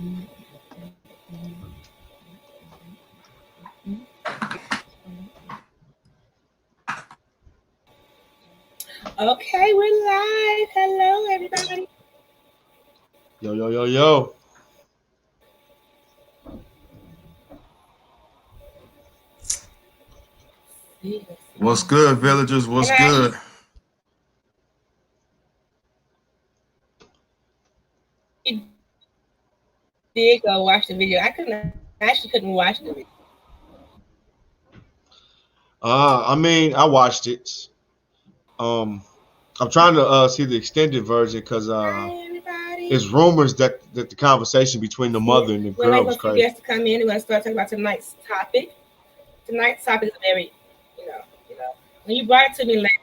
Okay, we're live. Hello, everybody. Yo. What's good, villagers? What's good? Did go watch the video. I actually couldn't watch the video. I watched it. I'm trying to see the extended version because it's rumors that the conversation between the mother and the girl was crazy. We're guests to come in. We're going to start talking about tonight's topic. Tonight's topic is very, when you brought it to me last.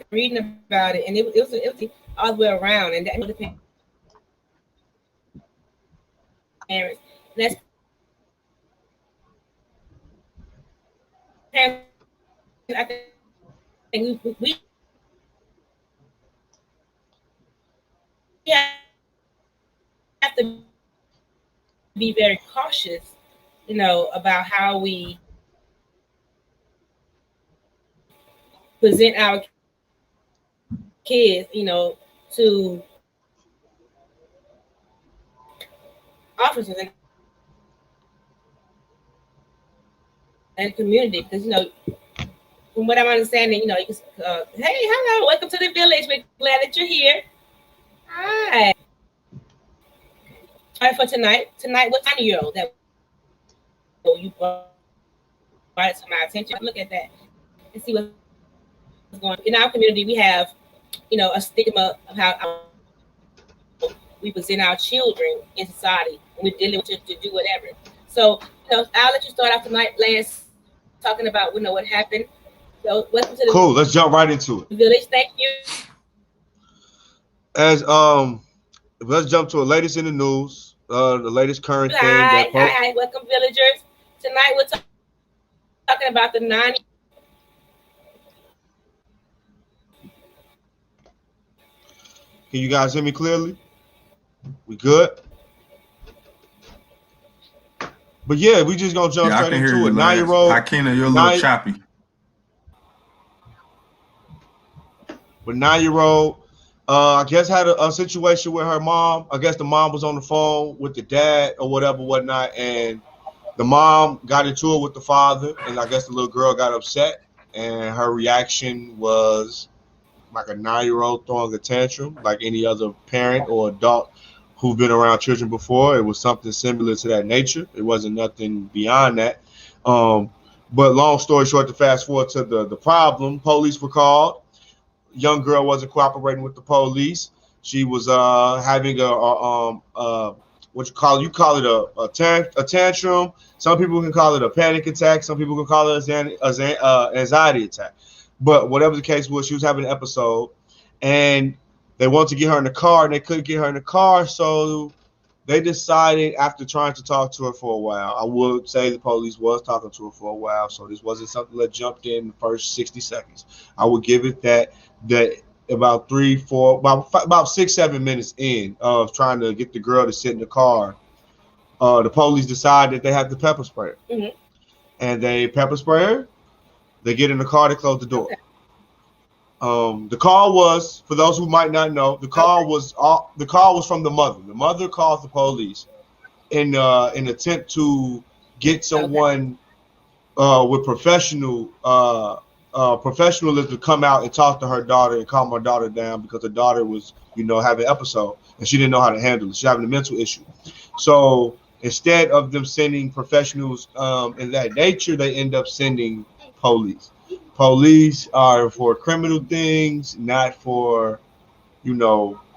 Reading about it, and it was all the way around, and that the parents. That's I think we have to be very cautious, about how we present our kids, to officers and community, because from what I'm understanding, you can, hey, hello, welcome to the village. We're glad that you're here. Hi. All right, for tonight, what 9-year-old that you brought it to my attention? Look at that and see what's going on. In our community, we have, a stigma of how we present our children in society, and we're dealing with to do whatever. So, I'll let you start off tonight, Lance, talking about, what happened. So, welcome to the Cool. Let's jump right into it. Village. Thank you. Let's jump to the latest in the news. The latest current thing. Hi, welcome, villagers. Tonight we're talking about the 9. Can you guys hear me clearly? We good? But yeah, we just gonna jump straight into it. 9-year-old. Hakina, you're a little choppy. But 9-year-old, I guess had a situation with her mom. I guess the mom was on the phone with the dad or whatnot, and the mom got into it with the father, and I guess the little girl got upset, and her reaction was like a 9-year-old throwing a tantrum, like any other parent or adult who've been around children before. It was something similar to that nature. It wasn't nothing beyond that. But long story short, to fast forward to the problem, police were called. Young girl wasn't cooperating with the police. She was having what you call it a tantrum. Some people can call it a panic attack. Some people can call it an anxiety attack. But whatever the case was, she was having an episode, and they wanted to get her in the car, and they couldn't get her in the car, so they decided, after trying to talk to her for a while, I would say the police was talking to her for a while, so this wasn't something that jumped in the first 60 seconds. I would give it that about 6-7 minutes in of trying to get the girl to sit in the car, the police decide that they have to pepper spray her. Mm-hmm. And they pepper spray her. They get in the car, they close the door. Okay. The call was, for those who might not know, the call was from the mother. The mother calls the police in an attempt to get someone with professionalism to come out and talk to her daughter and calm her daughter down, because her daughter was, having an episode and she didn't know how to handle it. She's having a mental issue. So instead of them sending professionals in that nature, they end up sending police. Police are for criminal things, not for,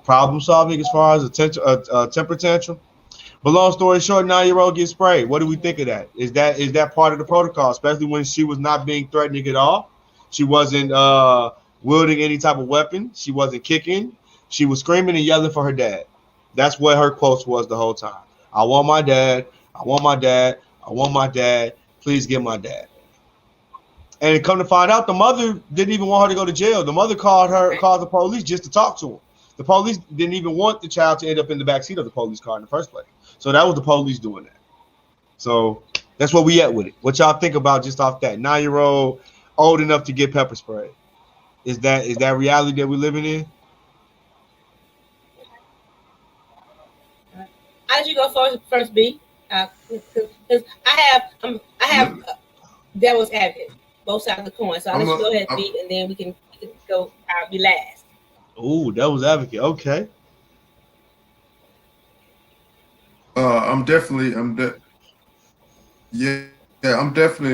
problem solving as far as a temper tantrum. But long story short, 9-year-old gets sprayed. What do we think of that? Is that part of the protocol, especially when she was not being threatening at all? She wasn't wielding any type of weapon. She wasn't kicking. She was screaming and yelling for her dad. That's what her quotes was the whole time. I want my dad. I want my dad. I want my dad. Please get my dad. And come to find out, the mother didn't even want her to go to jail. The mother called the police just to talk to him. The police didn't even want the child to end up in the backseat of the police car in the first place. So that was the police doing that. So that's where we at with it. What y'all think about just off that? 9-year-old old enough to get pepper spray. Is that reality that we're living in? How did you go first, B? Because I have devil's advocate, both sides of the coin. So I'll let you go ahead, B, and then we can go. I'll be last. Oh, devil's advocate. Okay. I'm definitely a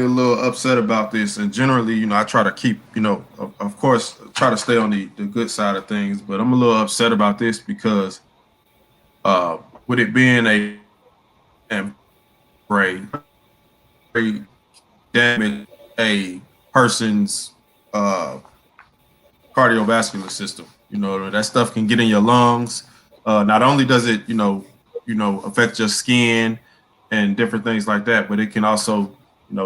little upset about this. And generally, I try to keep, of course, try to stay on the good side of things. But I'm a little upset about this because with it being a damage a person's cardiovascular system. That stuff can get in your lungs. Not only does it, affect your skin and different things like that, but it can also,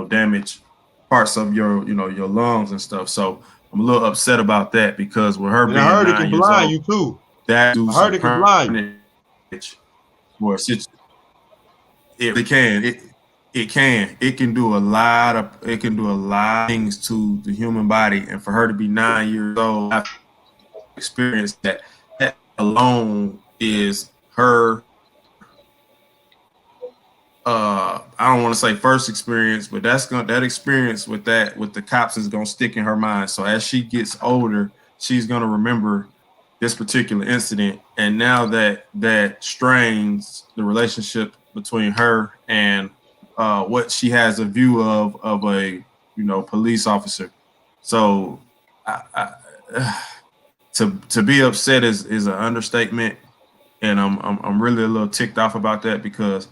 damage parts of your lungs and stuff. So I'm a little upset about that because with her being 9 years old, it can blind you too. That I heard it can blind you. It can do a lot of things to the human body, and for her to be 9 years old, I've experienced that alone is her. I don't want to say first experience, but that experience with the cops is gonna stick in her mind. So as she gets older, she's gonna remember this particular incident, and now that strains the relationship between her and what she has a view of a police officer. So to be upset is an understatement, and I'm really a little ticked off about that because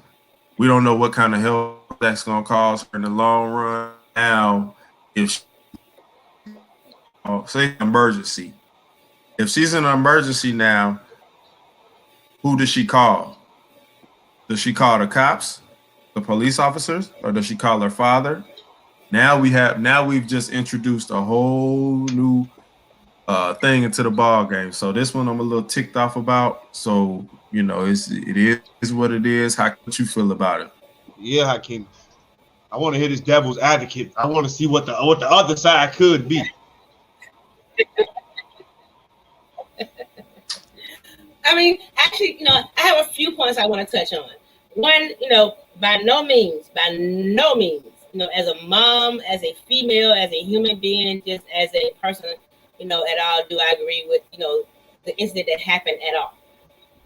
we don't know what kind of health that's going to cause her in the long run. Now, if say emergency, if she's in an emergency now, who does she call? Does she call the cops, the police officers, or does she call her father? Now we've just introduced a whole new thing into the ball game. So this one I'm a little ticked off about. So it is what it is. How what you feel about it? Yeah, Hakeem. I want to hear this devil's advocate. I want to see what the other side could be. I mean, actually, I have a few points I want to touch on. One, by no means, as a mom, as a female, as a human being, just as a person, at all, do I agree with, the incident that happened at all.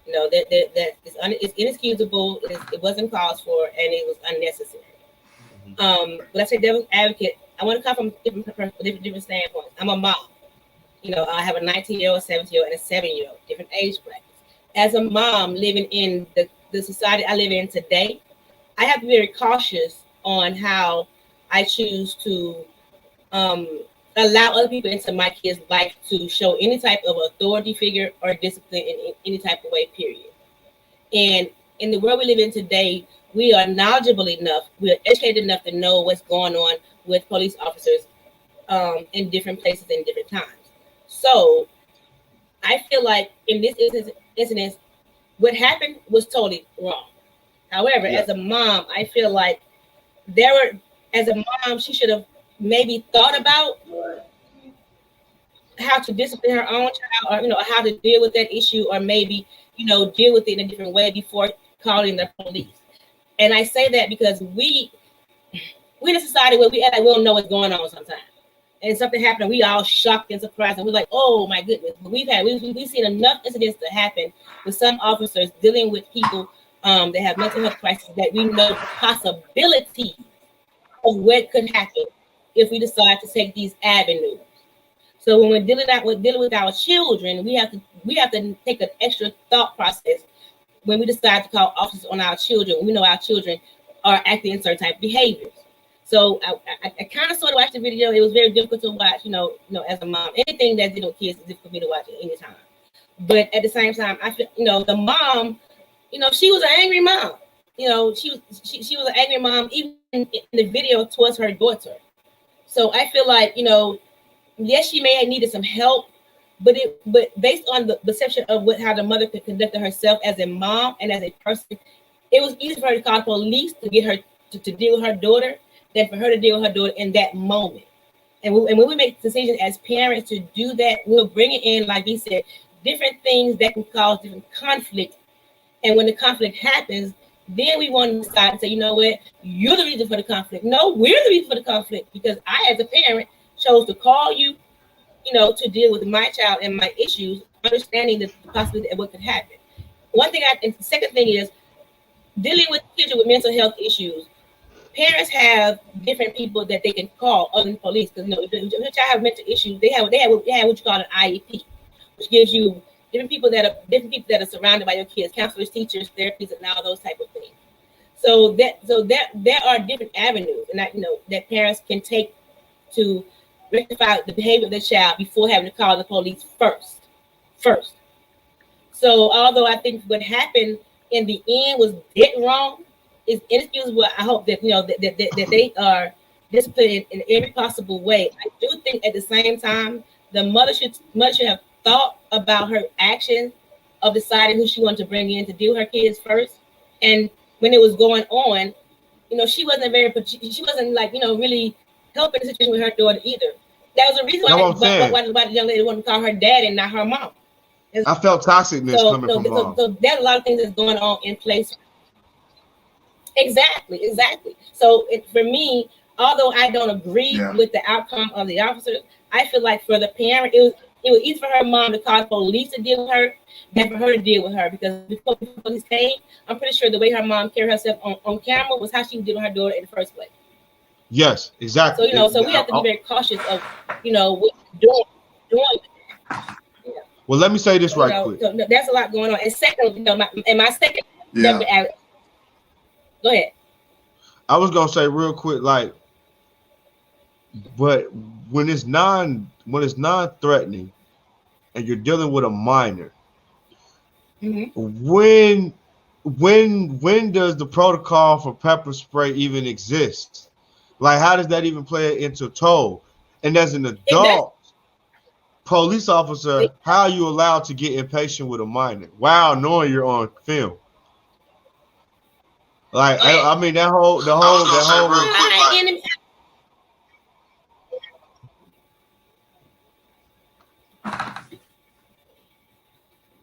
That it's inexcusable, it wasn't called for, and it was unnecessary. But I say devil's advocate, I want to come from different standpoints. I'm a mom. I have a 19-year-old, 17-year-old, and a 7-year-old, different age brackets. As a mom living in the society I live in today, I have to be very cautious on how I choose to allow other people into my kids' life to show any type of authority figure or discipline in any type of way, period. And in the world we live in today, we are knowledgeable enough, we are educated enough to know what's going on with police officers in different places and different times. So I feel like in this incident, what happened was totally wrong. However, as a mom, I feel like as a mom, she should have maybe thought about how to discipline her own child, or how to deal with that issue, or maybe deal with it in a different way before calling the police. And I say that because we're in a society where we don't know what's going on sometimes. And something happened, we all shocked and surprised, and we're like, "Oh my goodness!" But we've seen enough incidents to happen with some officers dealing with people that have mental health crises that we know the possibility of what could happen if we decide to take these avenues. So when we're dealing with our children, we have to take an extra thought process when we decide to call officers on our children. We know our children are acting in certain type of behaviors. So I kind of sort of watched the video. It was very difficult to watch, as a mom. Anything that deals with kids is difficult for me to watch at any time. But at the same time, I feel, the mom, she was an angry mom. She was an angry mom, even in the video towards her daughter. So I feel like, yes, she may have needed some help, but based on the perception of how the mother could conduct herself as a mom and as a person, it was easy for her to call the police to get her to deal with her daughter than for her to deal with her daughter in that moment. And when we make decisions as parents to do that, we'll bring it in, like he said, different things that can cause different conflict. And when the conflict happens, then we want to decide and say, you know what, you're the reason for the conflict. No, we're the reason for the conflict, because I, as a parent, chose to call you, to deal with my child and my issues, understanding the possibility of what could happen. And the second thing is dealing with children with mental health issues. Parents have different people that they can call other than police, because if your child have mental issues, they have what you call an IEP, which gives you different people that are surrounded by your kids, counselors, teachers, therapists, and all those type of things. So there are different avenues, and that parents can take to rectify the behavior of the child before having to call the police first. So although I think what happened in the end was dead wrong, is inexcusable. I hope that that they are disciplined in every possible way. I do think at the same time the mother should have thought about her actions of deciding who she wanted to bring in to deal with her kids first. And when it was going on, she wasn't really helping the situation with her daughter either. That was the reason why the young lady wanted to call her dad and not her mom. I felt toxicness coming from mom. So there's a lot of things that's going on in place. Exactly. So for me, although I don't agree with the outcome of the officers, I feel like for the parent, it was easy for her mom to call the police to deal with her than for her to deal with her, because before the police came, I'm pretty sure the way her mom carried herself on camera was how she would deal with her daughter in the first place. Yes, exactly. So we have to be very cautious of what we're doing. Well, let me say this quick. So that's a lot going on. And second, my second. Go ahead. I was gonna say real quick, but when it's non-threatening, and you're dealing with a minor, when does the protocol for pepper spray even exist? Like, how does that even play into toll? And as an adult police officer, how are you allowed to get impatient with a minor while knowing you're on film? Like, I mean, the whole.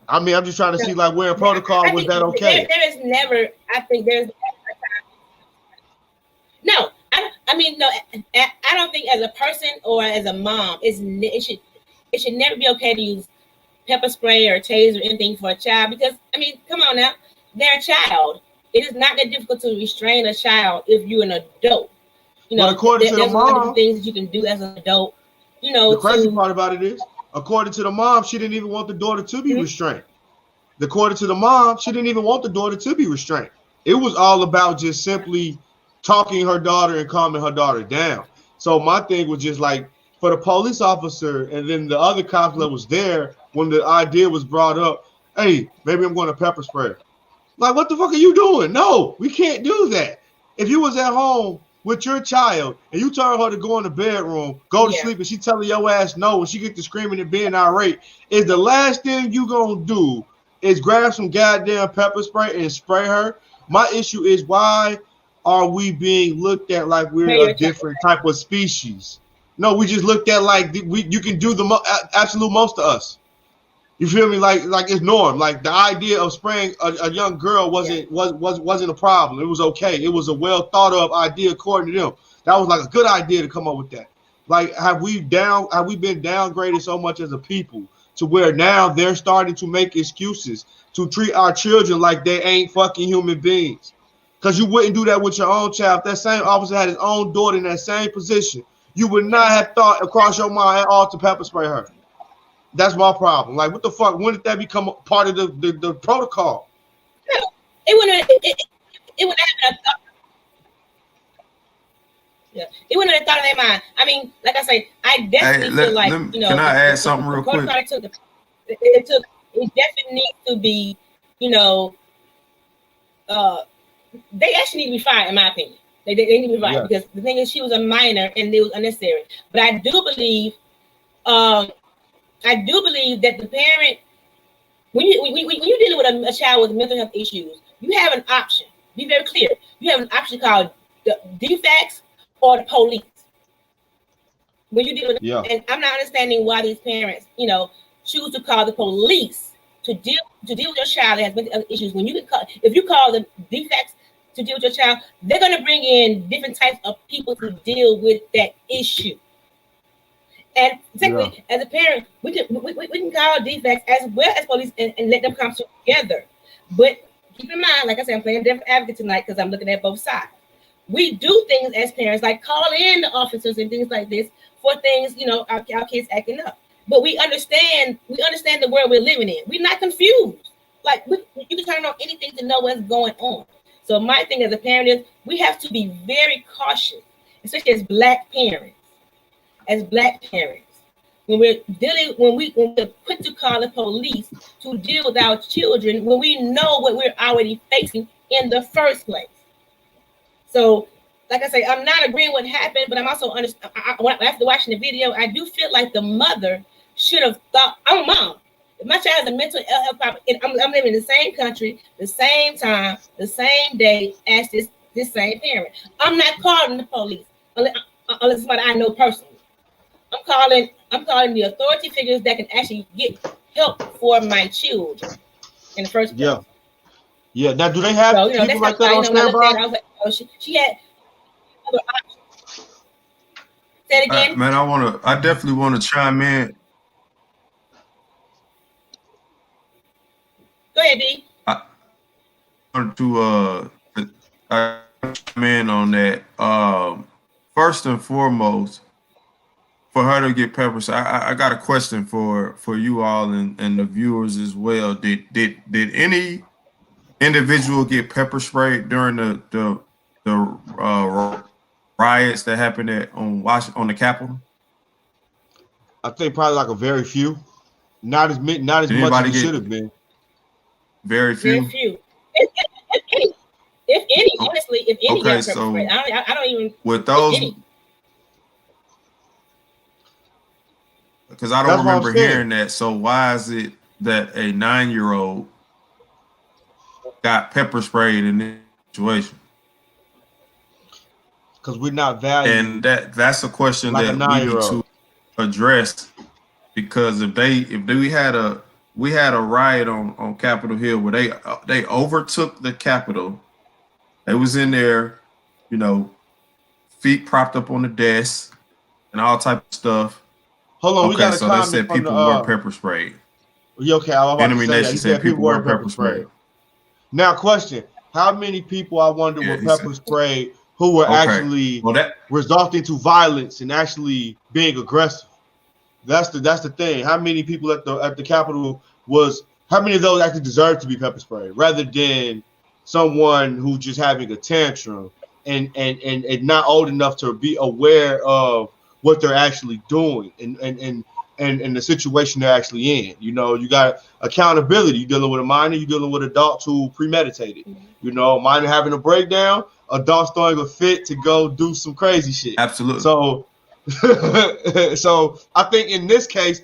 I mean, I'm just trying to see, like, where in protocol was that okay? There is never. I think there's. No, I don't think as a person or as a mom, it should never be okay to use pepper spray or taser or anything for a child, because come on now, they're a child. It is not that difficult to restrain a child if you're an adult. But according to the mom, a lot of things that you can do as an adult. The crazy part about it is, according to the mom, she didn't even want the daughter to be restrained. According to the mom, she didn't even want the daughter to be restrained. It was all about just simply talking her daughter and calming her daughter down. So my thing was just like, for the police officer and then the other cops that was there when the idea was brought up, hey, maybe I'm going to pepper spray. Like, what the fuck are you doing? No, we can't do that. If you was at home with your child and you tell her to go in the bedroom, go to sleep, and she telling your ass no, and she get to screaming and being irate, is the last thing you gonna do is grab some goddamn pepper spray and spray her? My issue is, why are we being looked at like we're a different type of species? No, we just looked at like you can do the absolute most to us. You feel me? Like it's norm. Like, the idea of spraying a young girl wasn't a problem. It was okay. It was a well thought of idea according to them. That was like a good idea to come up with that. Like, have we been downgraded so much as a people to where now they're starting to make excuses to treat our children like they ain't fucking human beings? Because you wouldn't do that with your own child. If that same officer had his own daughter in that same position, you would not have thought across your mind at all to pepper spray her. That's my problem. Like, what the fuck? When did that become part of the protocol? No, it wouldn't have thought. Yeah, it wouldn't have thought of their mind. I mean, like I say, I definitely feel like Can I add something real quick? It definitely needs to be, they actually need to be fired, in my opinion. They need to be right, because the thing is, she was a minor and it was unnecessary. But I do believe that the parent, when you're dealing with a child with mental health issues, you have an option. Be very clear. You have an option called the defects or the police. When you deal with, and I'm not understanding why these parents, choose to call the police to deal with your child that has mental health issues. When you can call, if you call the defects to deal with your child, they're going to bring in different types of people to deal with that issue. And technically, as a parent, we can call defects as well as police and let them come together. But keep in mind, like I said, I'm playing devil's advocate tonight because I'm looking at both sides. We do things as parents, like call in the officers and things like this for things, our kids acting up. But we understand the world we're living in. We're not confused. Like you can turn on anything to know what's going on. So my thing as a parent is we have to be very cautious, especially as Black parents. When we're put to call the police to deal with our children, when we know what we're already facing in the first place. So, like I say, I'm not agreeing with what happened, but I'm also after watching the video, I do feel like the mother should have thought, I'm a mom. If my child has a mental health problem, I'm living in the same country, the same time, the same day as this same parent. I'm not calling the police unless somebody I know personally. I'm calling the authority figures that can actually get help for my children in the first place. Yeah. Now, do they have people like that on standby? I was like, she had other options. Say it again. Man, I definitely want to chime in. Go ahead, D. I want to chime in on that. First and foremost, for her to get pepper sprayed, I got a question for you all and the viewers as well. Did any individual get pepper sprayed during the riots that happened on the Capitol? I think probably like a very few, not as much as it should have been. Very few. Very few. If any, honestly, if any got pepper sprayed, I don't even with those. Because I don't remember hearing that. So why is it that a 9-year-old got pepper sprayed in this situation? Because we're not valued. And that's a question like that we need to address. Because if we had a riot on Capitol Hill where they overtook the Capitol, they was in there, feet propped up on the desk and all type of stuff. Hold on, we got a comment. So they said people were pepper sprayed. Okay, I'm about to say that. Said people were pepper sprayed. Now, question: how many people I wonder were pepper sprayed who were actually resulting to violence and actually being aggressive? That's the thing. How many people at the Capitol how many of those actually deserve to be pepper sprayed, rather than someone who just having a tantrum and not old enough to be aware of what they're actually doing and the situation they're actually in. You got accountability. You're dealing with a minor, you're dealing with adults who premeditated. Minor having a breakdown, adults throwing a fit to go do some crazy shit. Absolutely. So so I think in this case,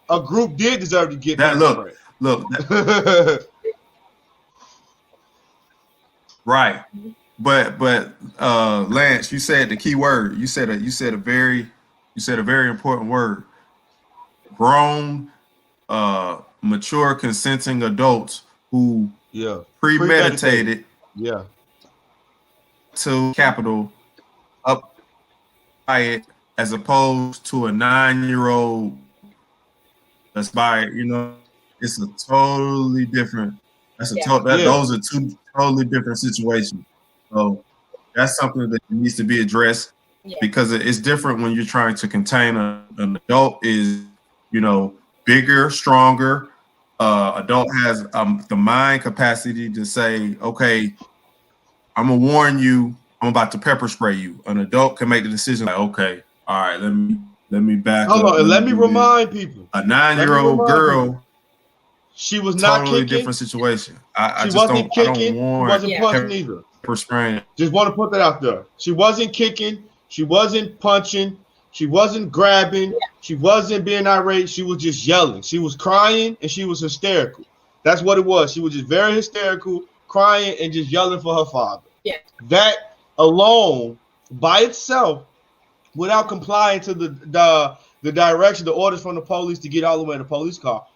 a group did deserve to get that. Look. Right. But Lance, you said the key word. You said a very important word. Grown, mature, consenting adults who premeditated to Capitol up riot, as opposed to a 9-year-old that's by it's a totally different. Those are two totally different situations. So that's something that needs to be addressed. Because it's different when you're trying to contain an adult is, bigger, stronger. Adult has the mind capacity to say, okay, I'm gonna warn you, I'm about to pepper spray you. An adult can make the decision like, okay, all right, let me back up. And let me remind people. A 9-year-old girl, she was not totally kicking. Different situation. She wasn't kicking, wasn't punching either. spraying. Just want to put that out there. She wasn't kicking. She wasn't punching. She wasn't grabbing. She wasn't being irate. She was just yelling. She was crying and she was hysterical. That's what it was. She was just very hysterical, crying and just yelling for her father. Yeah. That alone, by itself, without complying to the direction, the orders from the police to get all the way in the police car,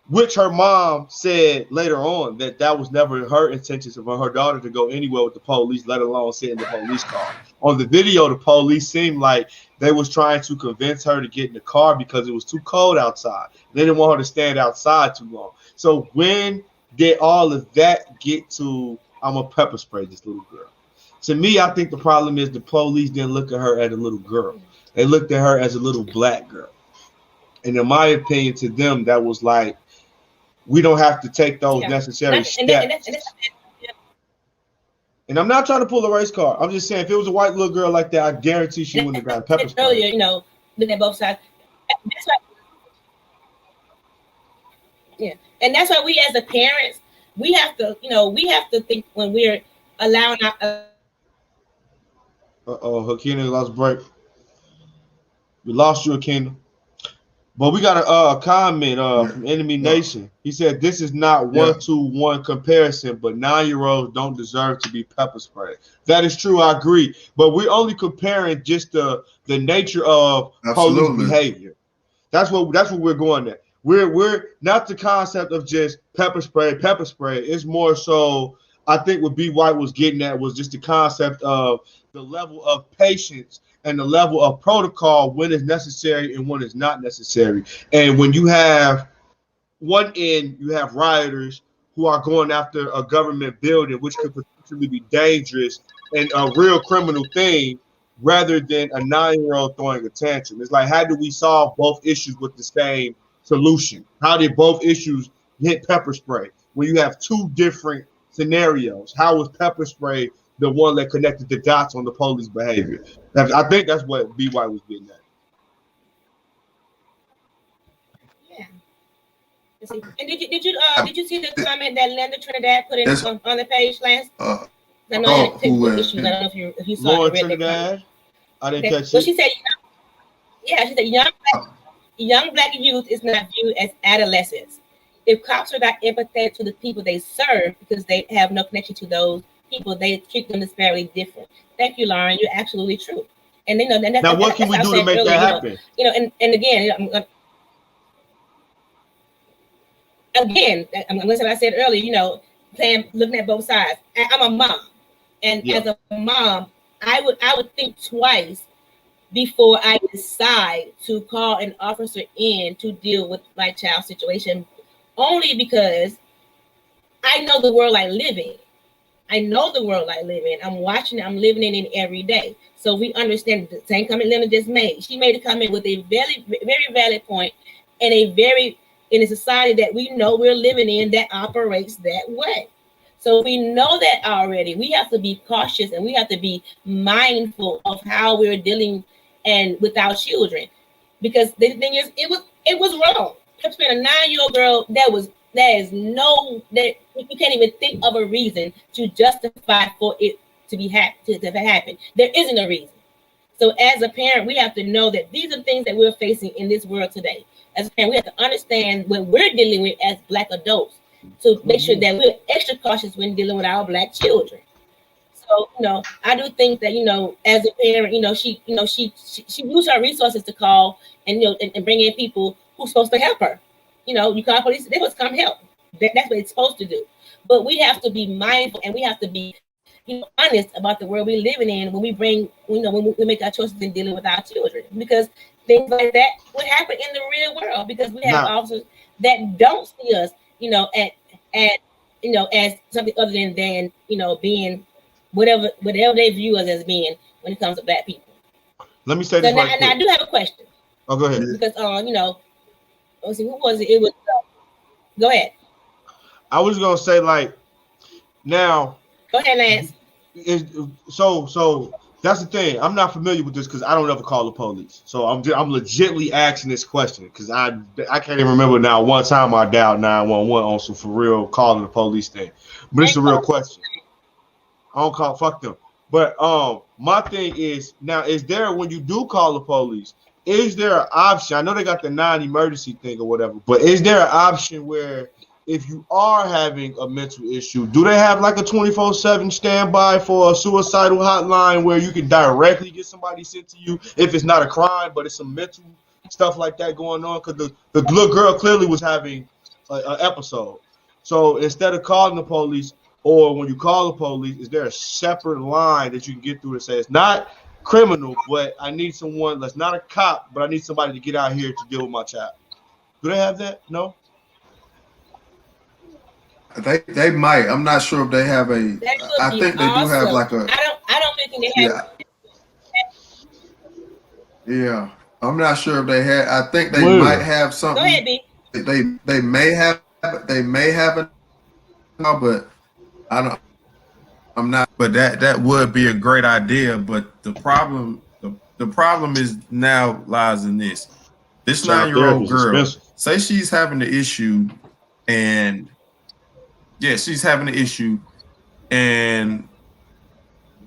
which her mom said later on that was never her intentions for her daughter to go anywhere with the police, let alone sit in the police car. On the video, the police seemed like they was trying to convince her to get in the car because it was too cold outside. They didn't want her to stand outside too long. So when did all of that get to, I'm going to pepper spray this little girl? To me, I think the problem is the police didn't look at her as a little girl. They looked at her as a little black girl. And in my opinion, to them, that was like, we don't have to take those necessary steps. And I'm not trying to pull a race card. I'm just saying, if it was a white little girl like that, I guarantee she wouldn't have gotten pepper spray. Earlier, looking at both sides. That's why, and that's why we as the parents, we have to think when we're allowing our. Hakina lost break. We lost you, Hakina. But we got a comment from Enemy Nation. He said, this is not one-to-one comparison, but 9-year-olds don't deserve to be pepper sprayed. That is true. I agree. But we're only comparing just the nature of police behavior. That's what we're going at. We're not the concept of just pepper spray. It's more so, I think what B. White was getting at was just the concept of the level of patience and the level of protocol when it's necessary and when it's not necessary. And when you have one end, you have rioters who are going after a government building, which could potentially be dangerous and a real criminal thing, rather than a 9-year-old throwing a tantrum. It's like, how do we solve both issues with the same solution? How did both issues hit pepper spray when you have two different scenarios? How was pepper spray the one that connected the dots on the police behavior? I think that's what B. White was getting at. Yeah. And did you see the comment that Linda Trinidad put in on the page, Lance? I know if you saw Lauren Trinidad. I didn't catch it. Well, she said, young black youth is not viewed as adolescents. If cops are not empathetic to the people they serve because they have no connection to those people, they treat them disparately different. Thank you, Lauren. You're absolutely true. And now what can we do to make that happen? And again, I'm going to say what I said earlier. Looking at both sides. I'm a mom, and as a mom, I would think twice before I decide to call an officer in to deal with my child's situation, only because I know the world I live in. I'm watching it. I'm living in it every day. So we understand the same comment Linda just made. She made a comment with a very, very valid point, and in a society that we know we're living in that operates that way. So we know that already. We have to be cautious and we have to be mindful of how we're dealing and with our children, because the thing is, it was wrong. I've been a 9-year-old girl that you can't even think of a reason to justify for it to happen. There isn't a reason. So as a parent, we have to know that these are things that we're facing in this world today. As a parent, we have to understand what we're dealing with as Black adults to make sure that we're extra cautious when dealing with our Black children. So, I do think that, as a parent, she used her resources to call and bring in people who's supposed to help her. You call police, they must come help. That's what it's supposed to do. But we have to be mindful and we have to be, honest about the world we're living in when we when we make our choices in dealing with our children, because things like that would happen in the real world, because we have officers that don't see us, as something other than being whatever they view us as being when it comes to Black people. Let me say this right quick. I do have a question. Oh, go ahead. Because let's see, who was it? It was. Go ahead. I was gonna say, now. Go ahead, Lance. So that's the thing. I'm not familiar with this because I don't ever call the police. So I'm legitimately asking this question because I can't even remember now one time I dialed 911 on some for real calling the police thing. But it's a real question. I don't call fuck them. But my thing is now, is there when you do call the police, is there an option? I know they got the non-emergency thing or whatever, but is there an option where if you are having a mental issue, do they have like a 24/7 standby for a suicidal hotline where you can directly get somebody sent to you if it's not a crime, but it's some mental stuff like that going on? Because the little girl clearly was having an episode. So instead of calling the police, or when you call the police, is there a separate line that you can get through that says not criminal, but I need someone that's not a cop, but I need somebody to get out here to deal with my child? Do they have that? No. They might. I'm not sure if they have a. I think they do have like a. I don't think they have. Yeah. I'm not sure if they had. I think they might have something. Go ahead, B. They may have it now, but I don't. I'm not. But that would be a great idea. But the problem is now lies in this. This 9-year-old girl, say she's having the issue, and she's having an issue, and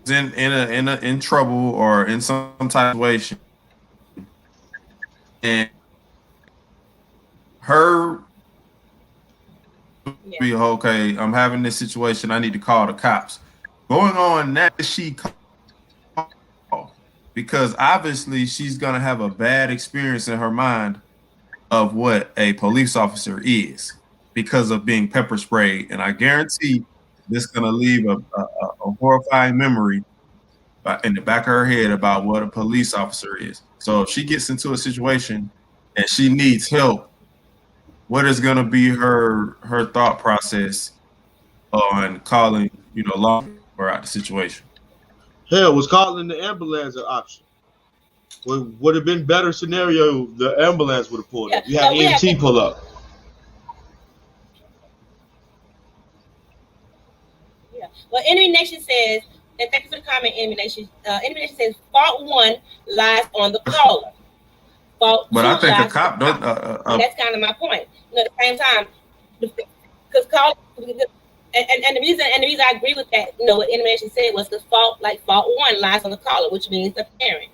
in trouble or in some type of situation, and her be okay. I'm having this situation. I need to call the cops. Going on now, she called because obviously she's gonna have a bad experience in her mind of what a police officer is because of being pepper sprayed, and I guarantee this is gonna leave a horrifying memory in the back of her head about what a police officer is. So if she gets into a situation and she needs help, what is going to be her thought process on calling, law or out the situation? Hell, was calling the ambulance an option? Would have been better scenario. The ambulance would have pulled up. You had EMT pull up. Yeah. Well, Enemy Nation says, and thank you for the comment, Enemy Nation. Enemy Nation says fault 1 lies on the caller. Fault but 2 I think lies a cop don't. and that's kind of my point. At the same time, because call and the reason I agree with that, what Enemy Nation said was the fault 1 lies on the caller, which means the parent.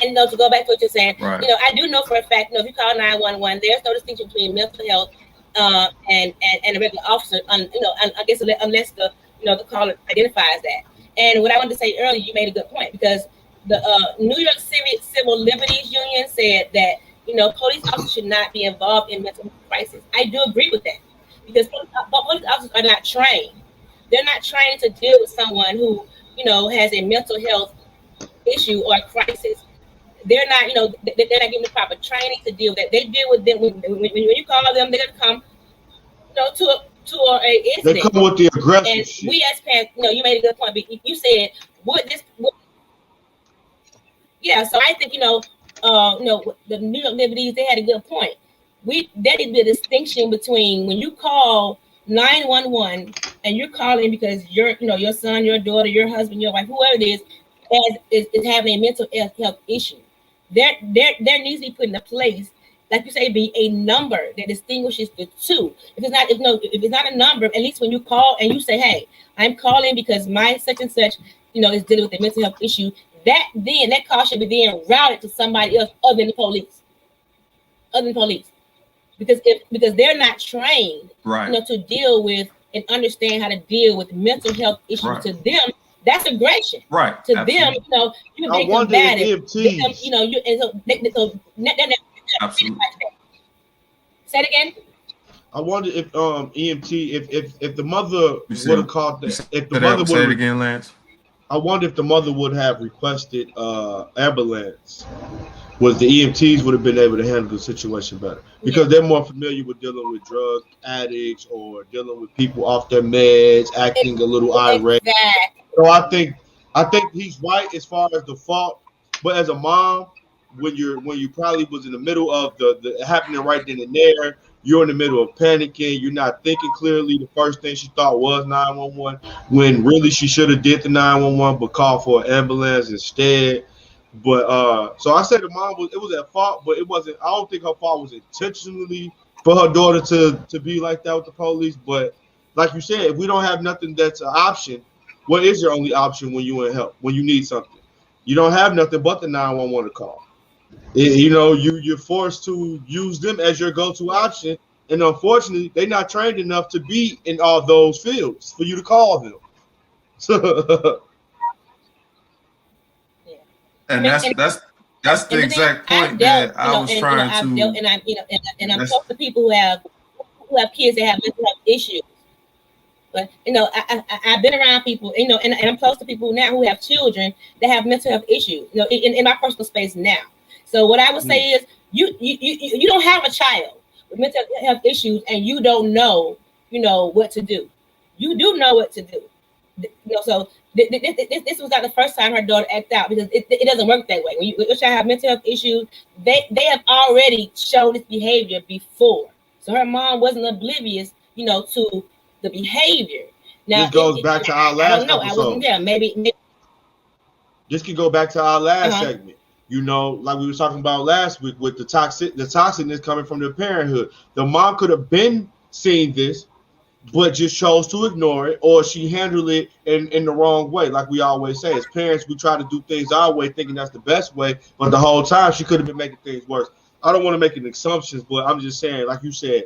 And to go back to what you're saying, right. I do know for a fact, if you call 911, there's no distinction between mental health and a regular officer. I guess unless the caller identifies that. And what I wanted to say earlier, you made a good point, because the New York Civil Liberties Union said that police officers should not be involved in mental health crisis. I do agree with that, because police officers are not trained. They're not trained to deal with someone who has a mental health issue or a crisis. They're not they're not given the proper training to deal with that. They deal with them when you call them. They're gonna come to an incident. They come with the aggressive and shit. We as parents, you made a good point. But you said so I think the New York Liberties, they had a good point. There needs to be a distinction between when you call 911 and you're calling because your son, your daughter, your husband, your wife, whoever it is having a mental health issue. There needs to be put in a place, like you say, be a number that distinguishes the two. If it's not a number, at least when you call and you say, "Hey, I'm calling because my such and such, is dealing with a mental health issue," that call should be then routed to somebody else other than the police. Because they're not trained, right. To deal with and understand how to deal with mental health issues. Right. To them, that's aggression. Right. To Absolutely. them, you make them bad. Absolutely. Say it again. I wonder if EMT if the mother would have called if the mother would say it again, Lance. I wonder if the mother would have requested ambulance. Was the EMTs would have been able to handle the situation better, because they're more familiar with dealing with drug addicts or dealing with people off their meds, acting a little irate. Exactly. So I think he's right as far as the fault, but as a mom, when you probably was in the middle of the happening right then and there, you're in the middle of panicking, you're not thinking clearly. The first thing she thought was 911, when really she should have did the 911 but called for an ambulance instead. But so I said the mom was at fault, but it wasn't. I don't think her fault was intentionally for her daughter to be like that with the police. But like you said, if we don't have nothing that's an option, What is your only option when you in help, when you need something? You don't have nothing but the 911 to call. You're forced to use them as your go-to option, and unfortunately, they're not trained enough to be in all those fields for you to call them. Yeah. And And, that's the but then exact I've point dealt, that I was trying I've dealt, to. and I'm That's close to people who have kids that have mental health issues. But I've been around people, and I'm close to people now who have children that have mental health issues, in my personal space now. So what I would say is, you don't have a child with mental health issues, and you don't know, what to do. You do know what to do. So this was not the first time her daughter acted out, because it doesn't work that way. When your child have mental health issues, they have already shown this behavior before. So her mom wasn't oblivious, to the behavior. Now this goes back to our I don't last know. I wasn't episode. there. Maybe. This could go back to our last Uh-huh. segment. Like we were talking about last week with the toxicness coming from the parenthood. The mom could have been seeing this, but just chose to ignore it, or she handled it in the wrong way. Like we always say, as parents, we try to do things our way, thinking that's the best way, but the whole time she could have been making things worse. I don't want to make any assumptions, but I'm just saying, like you said,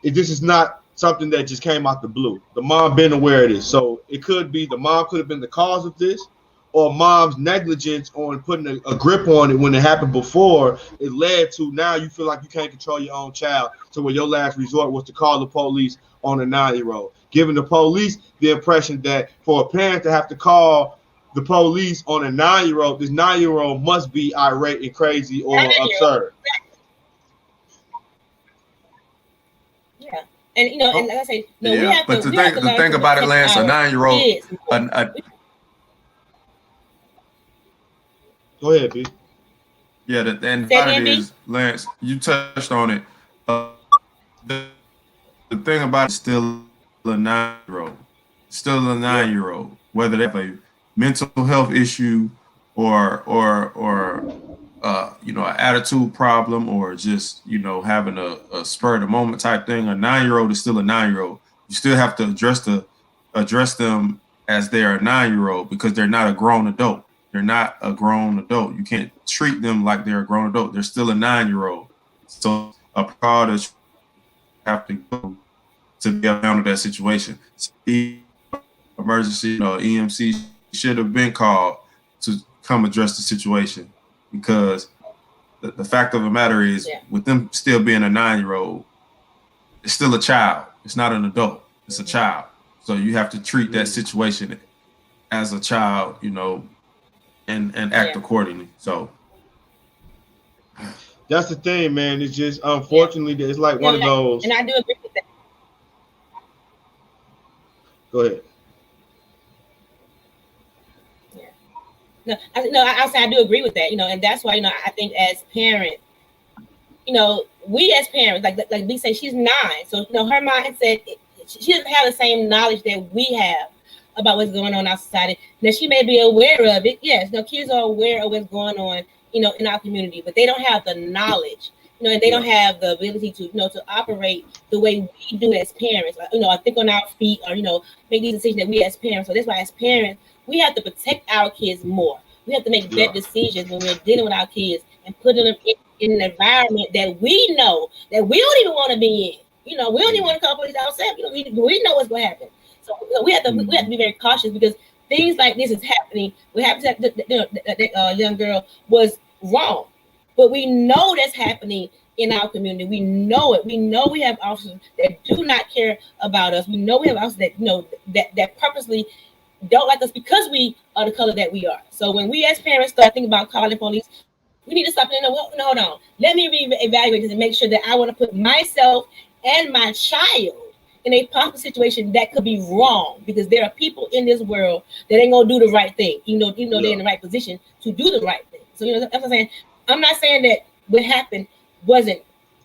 this is not something that just came out the blue. The mom been aware of this, so it could be the mom could have been the cause of this, or mom's negligence on putting a grip on it when it happened before. It led to now you feel like you can't control your own child, to where your last resort was to call the police on a 9-year-old, giving the police the impression that for a parent to have to call the police on a 9-year-old, this 9-year-old must be irate and crazy or absurd. Yeah. And and like I say, no, we yeah. have But to we have to the learn thing to about it, protect Lance, a our 9-year-old, kids. Go ahead, B. yeah. And Say about it again, B? is, Lance, you touched on it. The, the thing about it is still a 9-year-old, still a Yeah. 9-year-old, whether they have a mental health issue or an attitude problem, or just having a spur of the moment type thing. A 9-year-old is still a 9-year-old. You still have to address them as they are a 9-year-old, because they're not a grown adult. They're not a grown adult. You can't treat them like they're a grown adult. They're still a 9-year-old. So a product you have to go to be able to handle that situation. So emergency, EMC should have been called to come address the situation, because the fact of the matter is, with them still being a 9-year-old, it's still a child. It's not an adult. It's a child. So you have to treat that situation as a child, and act accordingly. So that's the thing, man. It's just unfortunately it's like one of those. And I do agree with that. Go ahead. I'll say I do agree with that, and that's why, I think as parents, we as parents, like we say, she's 9, so her mindset, she doesn't have the same knowledge that we have about what's going on in our society. Now she may be aware of it, yes. Kids are aware of what's going on, in our community, but they don't have the knowledge, and they don't have the ability to, to operate the way we do as parents. Think on our feet, or make these decisions that we as parents. So that's why as parents, we have to protect our kids more. We have to make better decisions when we're dealing with our kids and putting them in an environment that we know that we don't even want to be in. We don't even want to call police ourselves. We know what's going to happen. So we have to be very cautious, because things like this is happening. What happened to that young girl was wrong, but we know that's happening in our community. We know it. We know we have officers that do not care about us. We know we have officers that that purposely don't like us because we are the color that we are. So when we as parents start thinking about calling police, we need to stop and hold on. Let me reevaluate this and make sure that I want to put myself and my child in a possible situation that could be wrong, because there are people in this world that ain't gonna do the right thing, even though they're in the right position to do the right thing. So that's what I'm saying. I'm not saying that what happened wasn't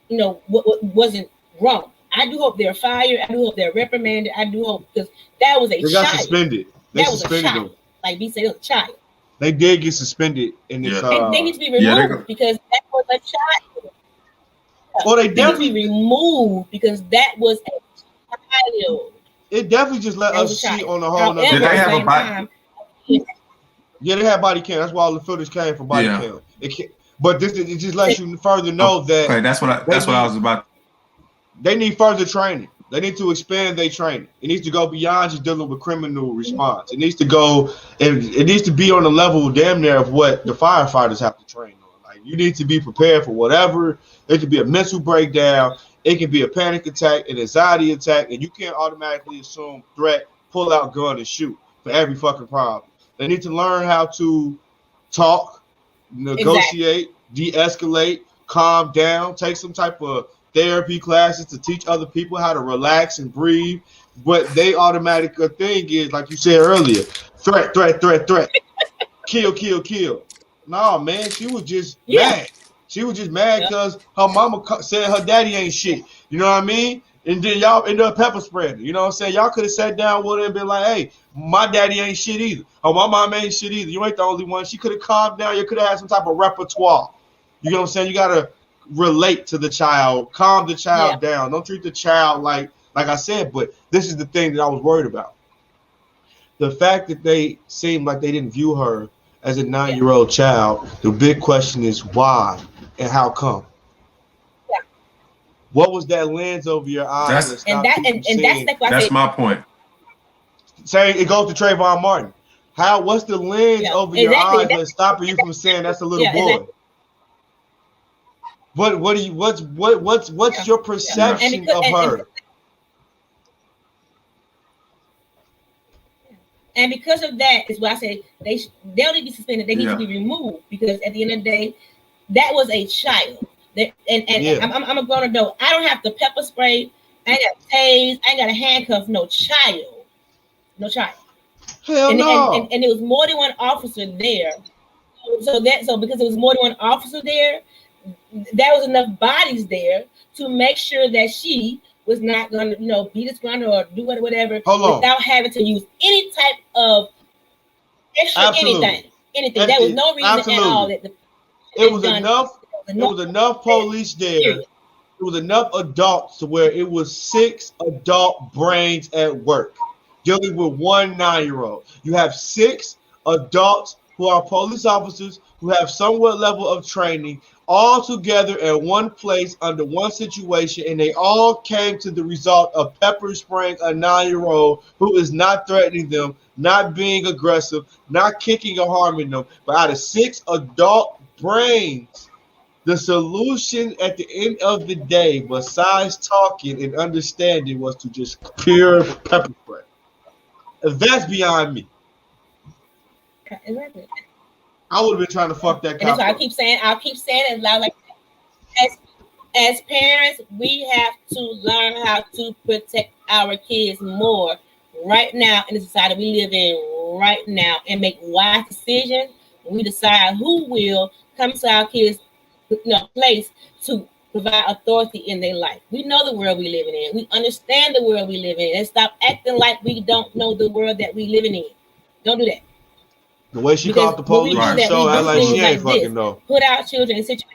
wasn't wrong. I do hope they're fired. I do hope they're reprimanded. I do hope, because that was a child. They got suspended. They suspended them. Like B said, it was a child. They did get suspended in this. They need to be removed because that was a child. Well, they need to be removed because that was a child. It definitely just let us see on a whole nother. Did they have a body? Yeah, they had body cam. That's why all the footage came from body cam. But it just lets you further know that. Okay, that's what I was about. They need further training. They need to expand their training. It needs to go beyond just dealing with criminal response. It needs to go, and it needs to be on the level damn near of what the firefighters have to train on. Like, you need to be prepared for whatever. It could be a mental breakdown. It can be a panic attack, an anxiety attack, and you can't automatically assume threat, pull out gun, and shoot for every fucking problem. They need to learn how to talk, negotiate, de-escalate, calm down, take some type of therapy classes to teach other people how to relax and breathe. But they automatic thing is, like you said earlier, threat, kill. No, man, she was just mad. She was just mad because her mama said her daddy ain't shit. You know what I mean? And then y'all ended up pepper spraying her. You know what I'm saying? Y'all could have sat down with her and been like, hey, my daddy ain't shit either. Or my mom ain't shit either. You ain't the only one. She could have calmed down. You could have had some type of repertoire. You know what I'm saying? You got to relate to the child, calm the child down. Don't treat the child like I said, but this is the thing that I was worried about. The fact that they seemed like they didn't view her as a 9-year-old child, the big question is why and how come? Yeah. What was that lens over your eyes? That's my point. Saying it goes to Trayvon Martin. What's the lens over your eyes that's stopping you from saying that's a little boy? Exactly. What's your perception of her? And because of that is why I say they don't need to be suspended. They need to be removed, because at the end of the day, that was a child. I'm a grown adult. I don't have to pepper spray. I ain't got to tase. I ain't got to handcuff no child. No child. Hell no. And it was more than one officer there. So because it was more than one officer there, there was enough bodies there to make sure that she was not going to, beat this ground or do whatever without having to use any type of extra anything. There was no reason at all that it was enough. There was enough police there. Period. It was enough adults to where it was 6 adult brains at work dealing with one 9-year-old. You have 6 adults who are police officers who have somewhat level of training, all together at one place under one situation, and they all came to the result of pepper spraying a 9-year-old who is not threatening them, not being aggressive, not kicking or harming them. But out of 6 adult brains, the solution at the end of the day, besides talking and understanding, was to just pure pepper spray. That's beyond me. Exactly. I would have been trying to fuck that cop. And that's why I'll keep saying it loud, like as parents, we have to learn how to protect our kids more right now in the society we live in right now, and make wise decisions when we decide who will come to our kids' place to provide authority in their life. We know the world we living in. We understand the world we live in, and stop acting like we don't know the world that we living in. Don't do that. The way she called the police show out like she ain't fucking know. Put our children in situations.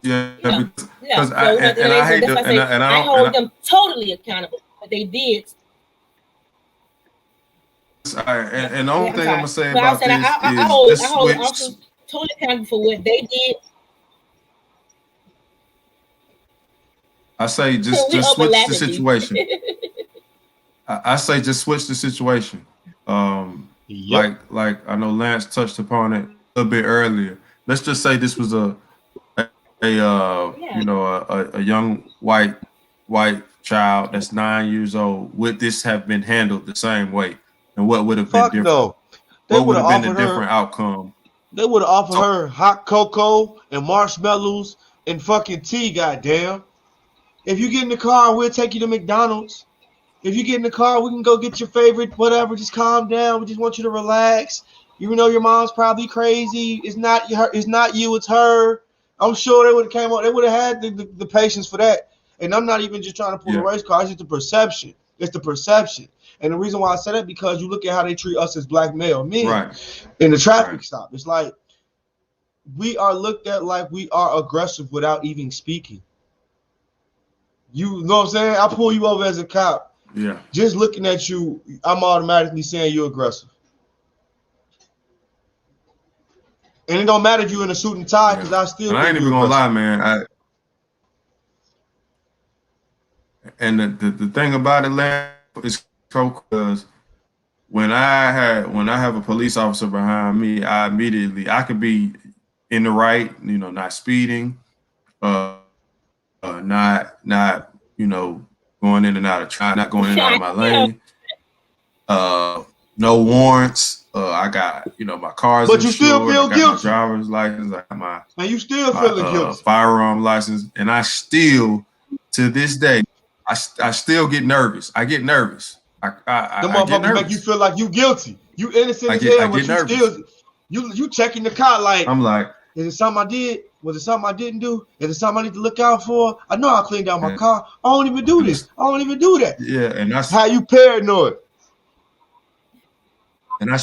Because I hate to, and I hold them totally accountable for what they did. And the only thing I'm gonna say about this is I hold them also totally accountable for what they did. I say just switch the situation. I say just switch the situation. Like I know Lance touched upon it a little bit earlier. Let's just say this was a young white child that's 9 years old. Would this have been handled the same way? And what would have been different? No. What would have been a different outcome? They would have offered her hot cocoa and marshmallows and fucking tea, goddamn. If you get in the car, we'll take you to McDonald's. If you get in the car, we can go get your favorite whatever. Just calm down. We just want you to relax. Even though your mom's probably crazy, it's not her. It's not you. It's her. I'm sure they would have came on. They would have had the patience for that. And I'm not even just trying to pull a race car. It's just the perception. It's the perception. And the reason why I said that, because you look at how they treat us as black male men in the traffic stop. It's like we are looked at like we are aggressive without even speaking. You know what I'm saying? I pull you over as a cop. Yeah. Just looking at you, I'm automatically saying you're aggressive. And it don't matter if you're in a suit and tie, because I still And I think ain't even you're gonna lie, aggressive. man. And the thing about Atlanta is because when I have a police officer behind me, I could be in the right, not speeding, not going in and out of trying, not going in and out of my lane, no warrants. I got my car's But you still insured. feel I got my guilty. driver's license. I got my And you still feeling guilty. firearm license, and I still, to this day, I still get nervous. I get nervous. The I get motherfuckers make you nervous. feel like you guilty. You innocent I as get hell, but you nervous. still you checking the car like, I'm like, is it something I did? Was it something I didn't do? Is it something I need to look out for? I know I cleaned out my car. I don't even do this. I don't even do that. Yeah, and that's how you paranoid. And I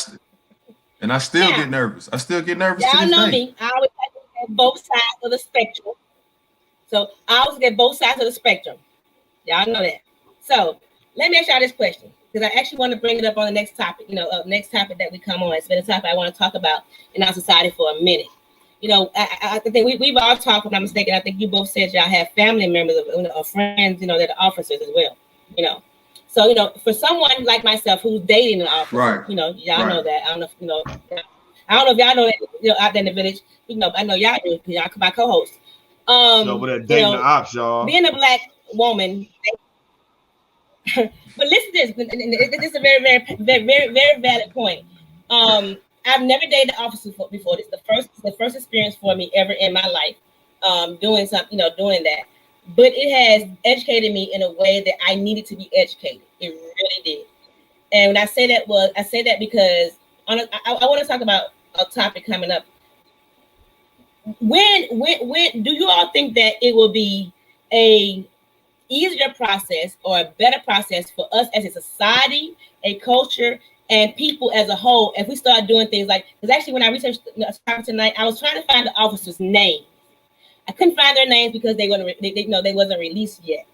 still get nervous. I still get nervous. Y'all know me. I always have both sides of the spectrum. So I always get both sides of the spectrum. Y'all know that. So let me ask y'all this question, because I actually want to bring it up on the next topic. Next topic that we come on. It's been a topic I want to talk about in our society for a minute. I think we've all talked, if I'm not mistaken. I think you both said y'all have family members or friends, that are officers as well. So, for someone like myself who's dating an officer, right. Y'all know that. I don't know if I don't know if y'all know that, out there in the village. I know y'all do, because y'all my co-host. Over there dating the ops, y'all. Being a black woman. But listen to this. This is a very, very, very, very, very valid point. I've never dated an officer before. This is the first experience for me ever in my life, doing something, doing that. But it has educated me in a way that I needed to be educated. It really did. And when I say that because I want to talk about a topic coming up. When do you all think that it will be a easier process or a better process for us as a society, a culture, and people as a whole if we start doing things like, because actually when I researched tonight, I was trying to find the officers' names. I couldn't find their names because they wasn't released yet.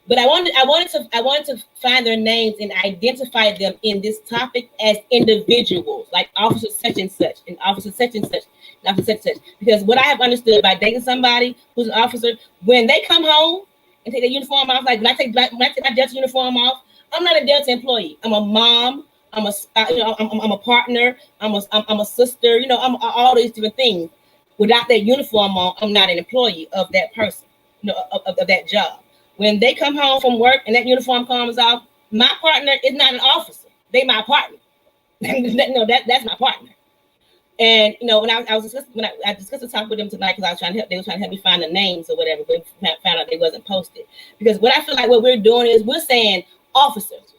But I wanted to find their names and identify them in this topic as individuals, like officer such and such, and officer such and such, and officer such and such. Because what I have understood by dating somebody who's an officer, when they come home and take their uniform off, like when I take my Delta uniform off, I'm not a Delta employee. I'm a mom. I'm a partner. I'm a sister. I'm all these different things. Without that uniform on, I'm not an employee of that person, of that job. When they come home from work and that uniform comes off, my partner is not an officer. They my partner. That's my partner. And when I discussed the topic with them tonight, because they were trying to help me find the names or whatever, but found out they wasn't posted. Because what I feel like what we're doing is we're saying officers.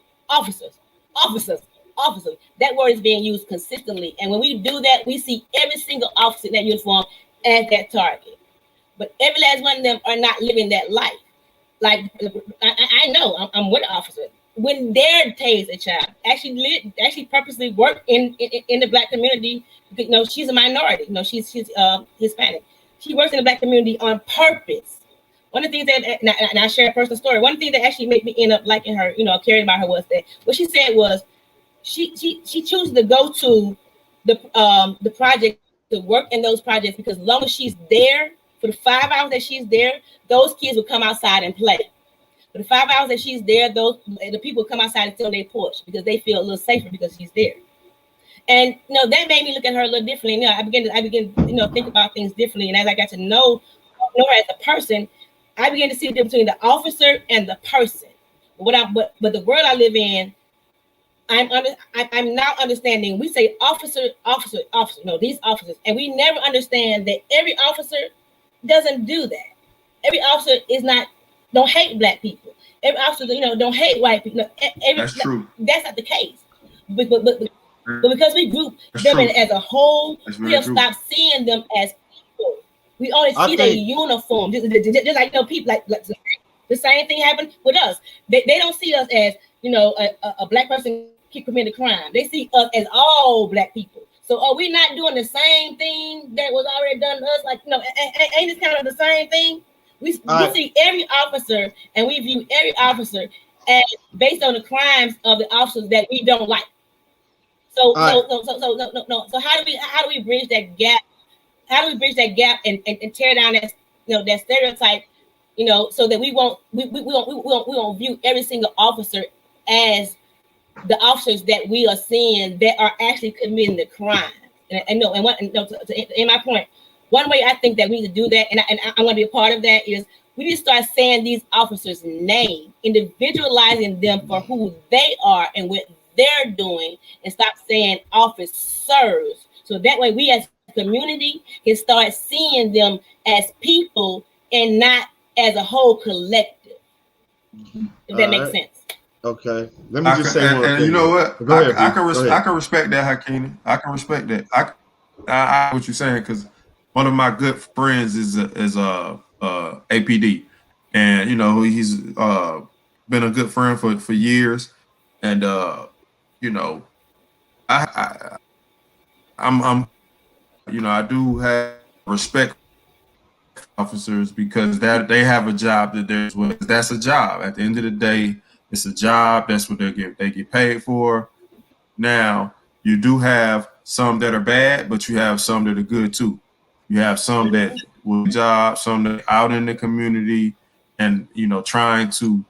That word is being used consistently. And when we do that, we see every single officer in that uniform as that target. But every last one of them are not living that life. Like, I know I'm with officers. When they're tased a child, actually purposely work in the black community. She's a minority. She's Hispanic. She works in the black community on purpose. One of the things that, and I share a personal story. One of the things that actually made me end up liking her, caring about her, was that what she said was she chooses to go to the project, to work in those projects, because as long as she's there, for the 5 hours that she's there, those kids will come outside and play. For the 5 hours that she's there, the people come outside and sit on their porch because they feel a little safer because she's there. And that made me look at her a little differently. I began think about things differently. And as I got to know her as a person, I began to see the difference between the officer and the person. But the world I live in, I'm now understanding. We say officer. These officers, and we never understand that every officer doesn't do that. Every officer don't hate black people. Every officer, don't hate white people. That's true. That's not the case. But because we group them as a whole, we have stopped seeing them as people. We only see their uniform. Just like people, like the same thing happened with us. They don't see us as a black person committed a crime. They see us as all black people. So are we not doing the same thing that was already done to us? Like, ain't this kind of the same thing? We see every officer, and we view every officer as based on the crimes of the officers that we don't like. So how do we bridge that gap? How do we bridge that gap and tear down that that stereotype, so that we won't view every single officer as the officers that we are seeing that are actually committing the crime. And in my point, one way I think that we need to do that, and I want to be a part of that, is we need to start saying these officers' name, individualizing them for who they are and what they're doing, and stop saying officers. So that way we as a community can start seeing them as people and not as a whole collective. If that makes sense. Okay. Let me just say one thing. You know what? Go ahead, I can respect that, Hakini. I can respect that. I what you're saying, because one of my good friends is APD, and he's been a good friend for years, and I'm I do have respect for officers, because that they have a job that's a job. At the end of the day, it's a job. That's what they get paid for. Now, you do have some that are bad, but you have some that are good too. You have some that will job, some that are out in the community, and trying to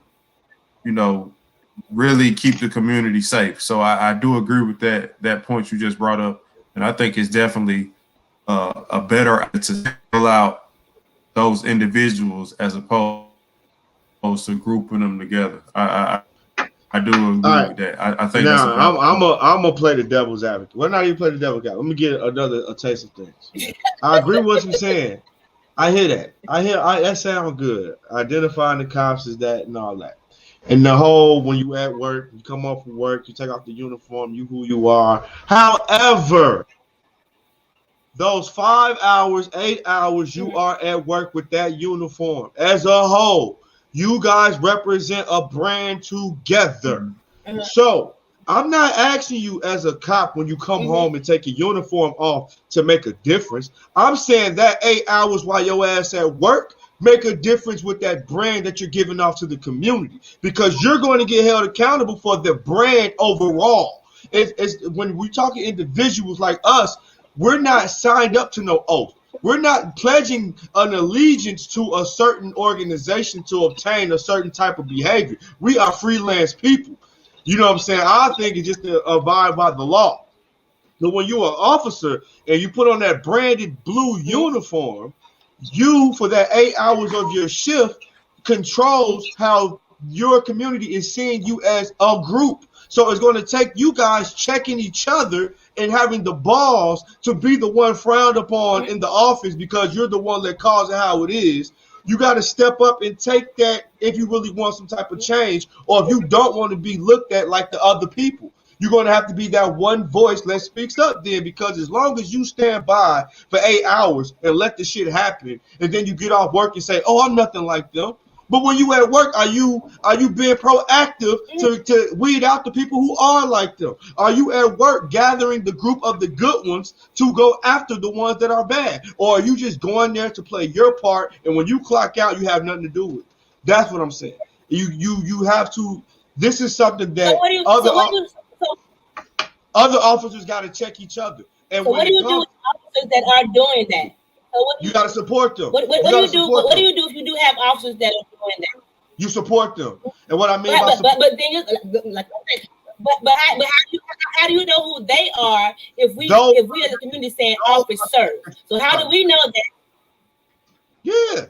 really keep the community safe. So I do agree with that point you just brought up, and I think it's definitely a better to single out those individuals as opposed to grouping them together. I do agree with that. I think now I'm gonna play the devil's advocate. Well, not even play the devil's advocate. Let me get a taste of things. I agree with what you're saying. I hear that. That sounds good. Identifying the cops is that and all that. And the whole, when you at work, you come off from work, you take off the uniform, you who you are. However, those 5 hours, 8 hours you are at work with that uniform as a whole, you guys represent a brand together. So I'm not asking you as a cop when you come home and take your uniform off to make a difference. I'm saying that 8 hours while your ass at work make a difference with that brand that you're giving off to the community, because you're going to get held accountable for the brand overall. It's when we're talking individuals like us, we're not signed up to no oath. We're not pledging an allegiance to a certain organization to obtain a certain type of behavior. We are freelance people. You know what I'm saying? I think it's just to abide by the law. But when you're an officer and you put on that branded blue uniform, you, for that 8 hours of your shift, controls how your community is seeing you as a group. So it's going to take you guys checking each other and having the balls to be the one frowned upon in the office because you're the one that calls it how it is. You got to step up and take that if you really want some type of change, or if you don't want to be looked at like the other people. You're going to have to be that one voice that speaks up then, because as long as you stand by for 8 hours and let the shit happen, and then you get off work and say, oh, I'm nothing like them. But when you at work, are you being proactive to weed out the people who are like them? Are you at work gathering the group of the good ones to go after the ones that are bad? Or are you just going there to play your part, and when you clock out, you have nothing to do with it? That's what I'm saying. You have to. This is something that other officers got to check each other. And so what do you do with officers that are doing that? So you got to support them. What do you do? What do you do if you do have officers that are doing that? You support them. And what I mean but how do you know who they are if we as a community saying officers? So how do we know that? Yeah.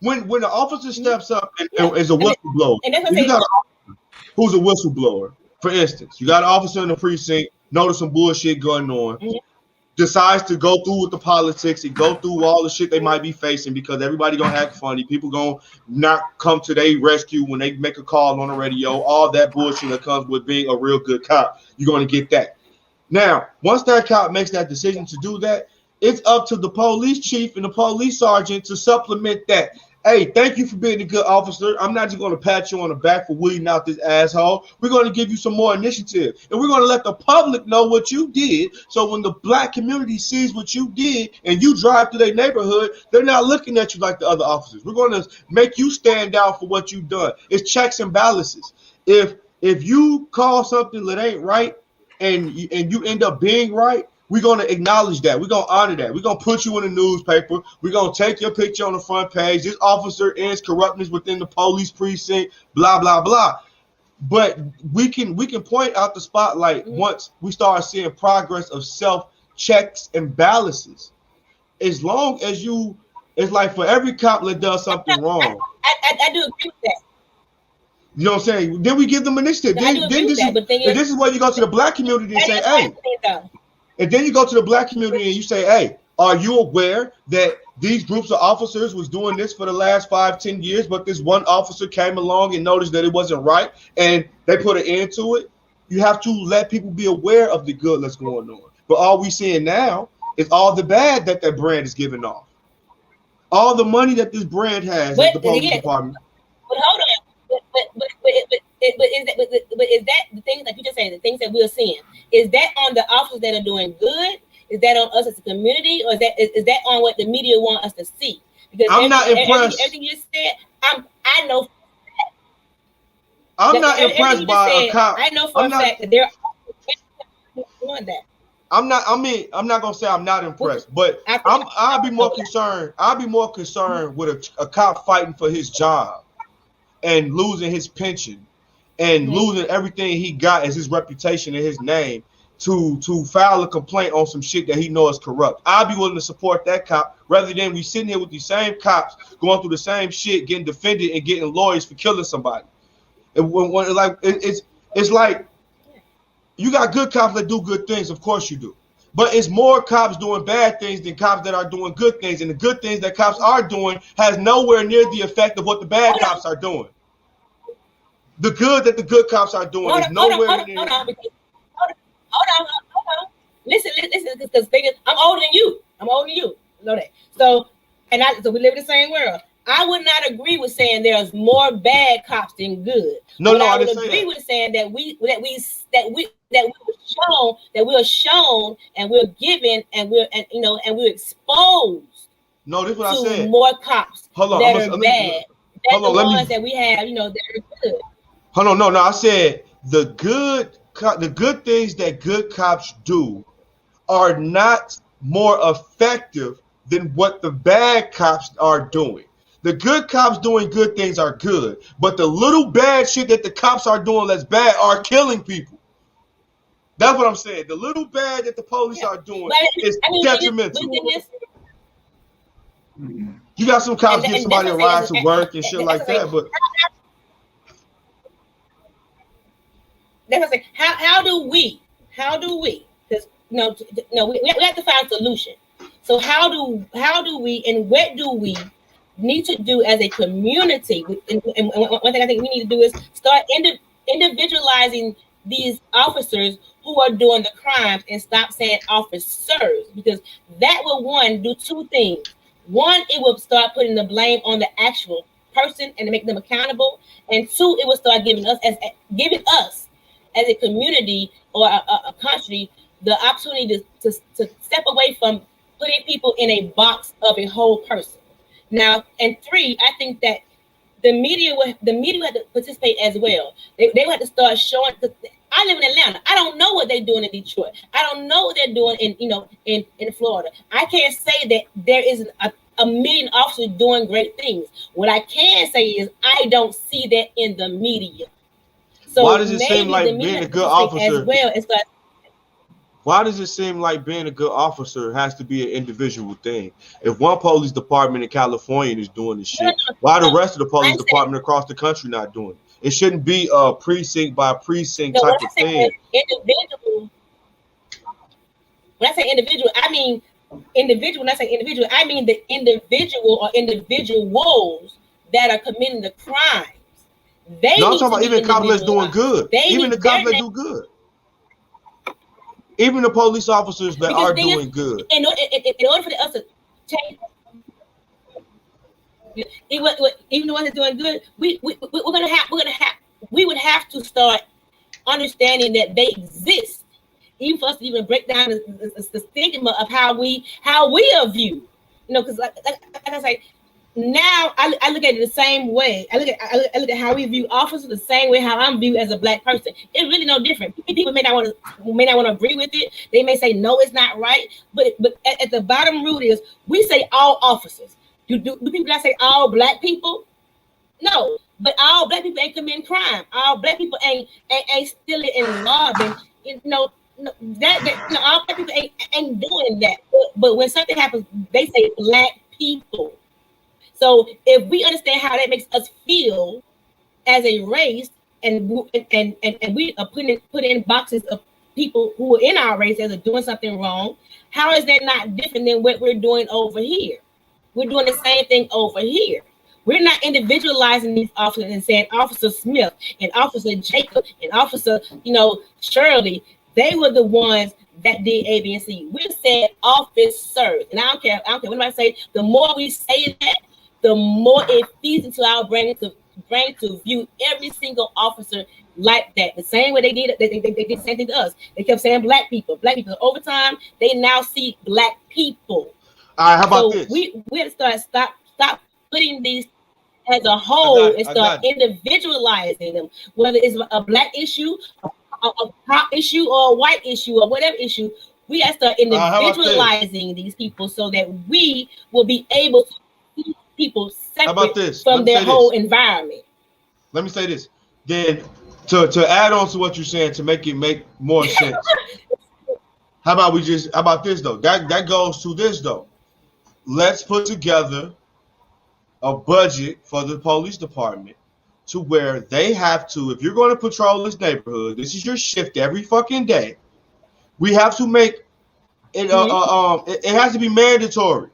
When the officer steps up and is a whistleblower, and you got an officer who's a whistleblower, for instance, you got an officer in the precinct, notice some bullshit going on, decides to go through with the politics and go through all the shit they might be facing because everybody gonna act funny. People gonna not come to their rescue when they make a call on the radio. All that bullshit that comes with being a real good cop, you're gonna get that. Now, once that cop makes that decision to do that, it's up to the police chief and the police sergeant to supplement that. hey, thank you for being a good officer. I'm not just going to pat you on the back for weeding out this asshole. We're going to give you some more initiative. And we're going to let the public know what you did. So when the black community sees what you did and you drive through their neighborhood, they're not looking at you like the other officers. We're going to make you stand out for what you've done. It's checks and balances. If you call something that ain't right and you end up being right, we're going to acknowledge that. We're going to honor that. We're going to put you in the newspaper. We're going to take your picture on the front page. This officer ends corruptness within the police precinct, blah, blah, blah. But we can point out the spotlight once we start seeing progress of self-checks and balances. As long as you, it's like for every cop that does something wrong. I do agree with that. You know what I'm saying? Then we give them initiative. This is where you go to the black community and say, hey. And then you go to the black community and you say, hey, are you aware that these groups of officers was doing this for the last 5-10 years, but this one officer came along and noticed that it wasn't right and they put an end to it? You have to let people be aware of the good that's going on. But all we seeing now is all the bad that brand is giving off. All the money that this brand has at the police department. But hold on. But is that the things like you just saying, the things that we're seeing? Is that on the officers that are doing good? Is that on us as a community, or is that on what the media want us to see? Because I'm not impressed. Everything you said, I know. I'm not impressed by a cop. I know for a fact that they're doing that. I'm not gonna say I'm not impressed, but I'll be more concerned. I'll be more concerned with a cop fighting for his job and losing his pension and losing everything he got as his reputation and his name to file a complaint on some shit that he knows is corrupt. I'll be willing to support that cop rather than we sitting here with these same cops going through the same shit, getting defended and getting lawyers for killing somebody. It's like you got good cops that do good things, of course you do. But it's more cops doing bad things than cops that are doing good things. And the good things that cops are doing has nowhere near the effect of what the bad cops are doing. The good that the good cops are doing is nowhere near. Hold on. Listen, because I'm older than you. You know that. So we live in the same world. I would not agree with saying there's more bad cops than good. I would agree with saying that we are shown and we're given and we're exposed. No, this is what I said. More cops that are bad. That's the ones that we have, that are good. Hold on, no. I said the good things that good cops do are not more effective than what the bad cops are doing. The good cops doing good things are good, but the little bad shit that the cops are doing that's bad are killing people. That's what I'm saying. The little bad that the police are doing is detrimental. You got some cops give somebody a ride to work and shit like that, but that's what I'm saying. How do we? Because we have to find a solution. So how do we and what do we need to do as a community? And one thing I think we need to do is start individualizing these officers who are doing the crimes and stop saying officers, because that will do two things. One, it will start putting the blame on the actual person and to make them accountable. And two, it will start giving us as a community or a country the opportunity to step away from putting people in a box of a whole person. Now, and three, I think that the media will have to participate as well. They will have to start showing. I live in Atlanta. I don't know what they're doing in Detroit. I don't know what they're doing in Florida. I can't say that there isn't a million officers doing great things. What I can say is I don't see that in the media. So why does it seem like being a good officer as well as why does it seem like being a good officer has to be an individual thing? If one police department in California is doing this shit, why the rest of the police department across the country not doing it? It shouldn't be a precinct by precinct type of thing. Individual. When I say individual, I mean individual. When I say individual, I mean the individual or individuals that are committing the crimes. I'm talking about even cops that's doing good. Even the cops that do good. Even the police officers that are doing good. In order for us to change, Even the ones that are doing good, we would have to start understanding that they exist, even for us to even break down the stigma of how we are viewed. Because like I say, now I look at it the same way. I look at how we view officers the same way how I'm viewed as a Black person. It's really no different. People may not want to agree with it. They may say no, it's not right. But at the bottom root is we say all officers. Do people not say all Black people? No, but all Black people ain't committing crime. All Black people ain't stealing and robbing. No, that all Black people ain't doing that. But when something happens, they say Black people. So if we understand how that makes us feel as a race, and we are put in boxes of people who are in our race as are doing something wrong, how is that not different than what we're doing over here? We're doing the same thing over here. We're not individualizing these officers and saying Officer Smith and Officer Jacob and Officer, Shirley. They were the ones that did A, B, and C. We said officers, and I don't care what anybody say. The more we say that, the more it feeds into our brain to view every single officer like that. The same way they did the same thing to us. They kept saying Black people. Over time, they now see Black people. All right, how about this? We have to stop putting these as a whole and start individualizing them, whether it's a Black issue, a pop issue, or a white issue, or whatever issue. We have to start individualizing these people so that we will be able to see people separate from their whole environment. Let me say this. Then to add on to what you're saying, to make it make more sense. How about this though? That goes to this though. Let's put together a budget for the police department to where they have to, if you're going to patrol this neighborhood, this is your shift every fucking day. We have to make it it has to be mandatory.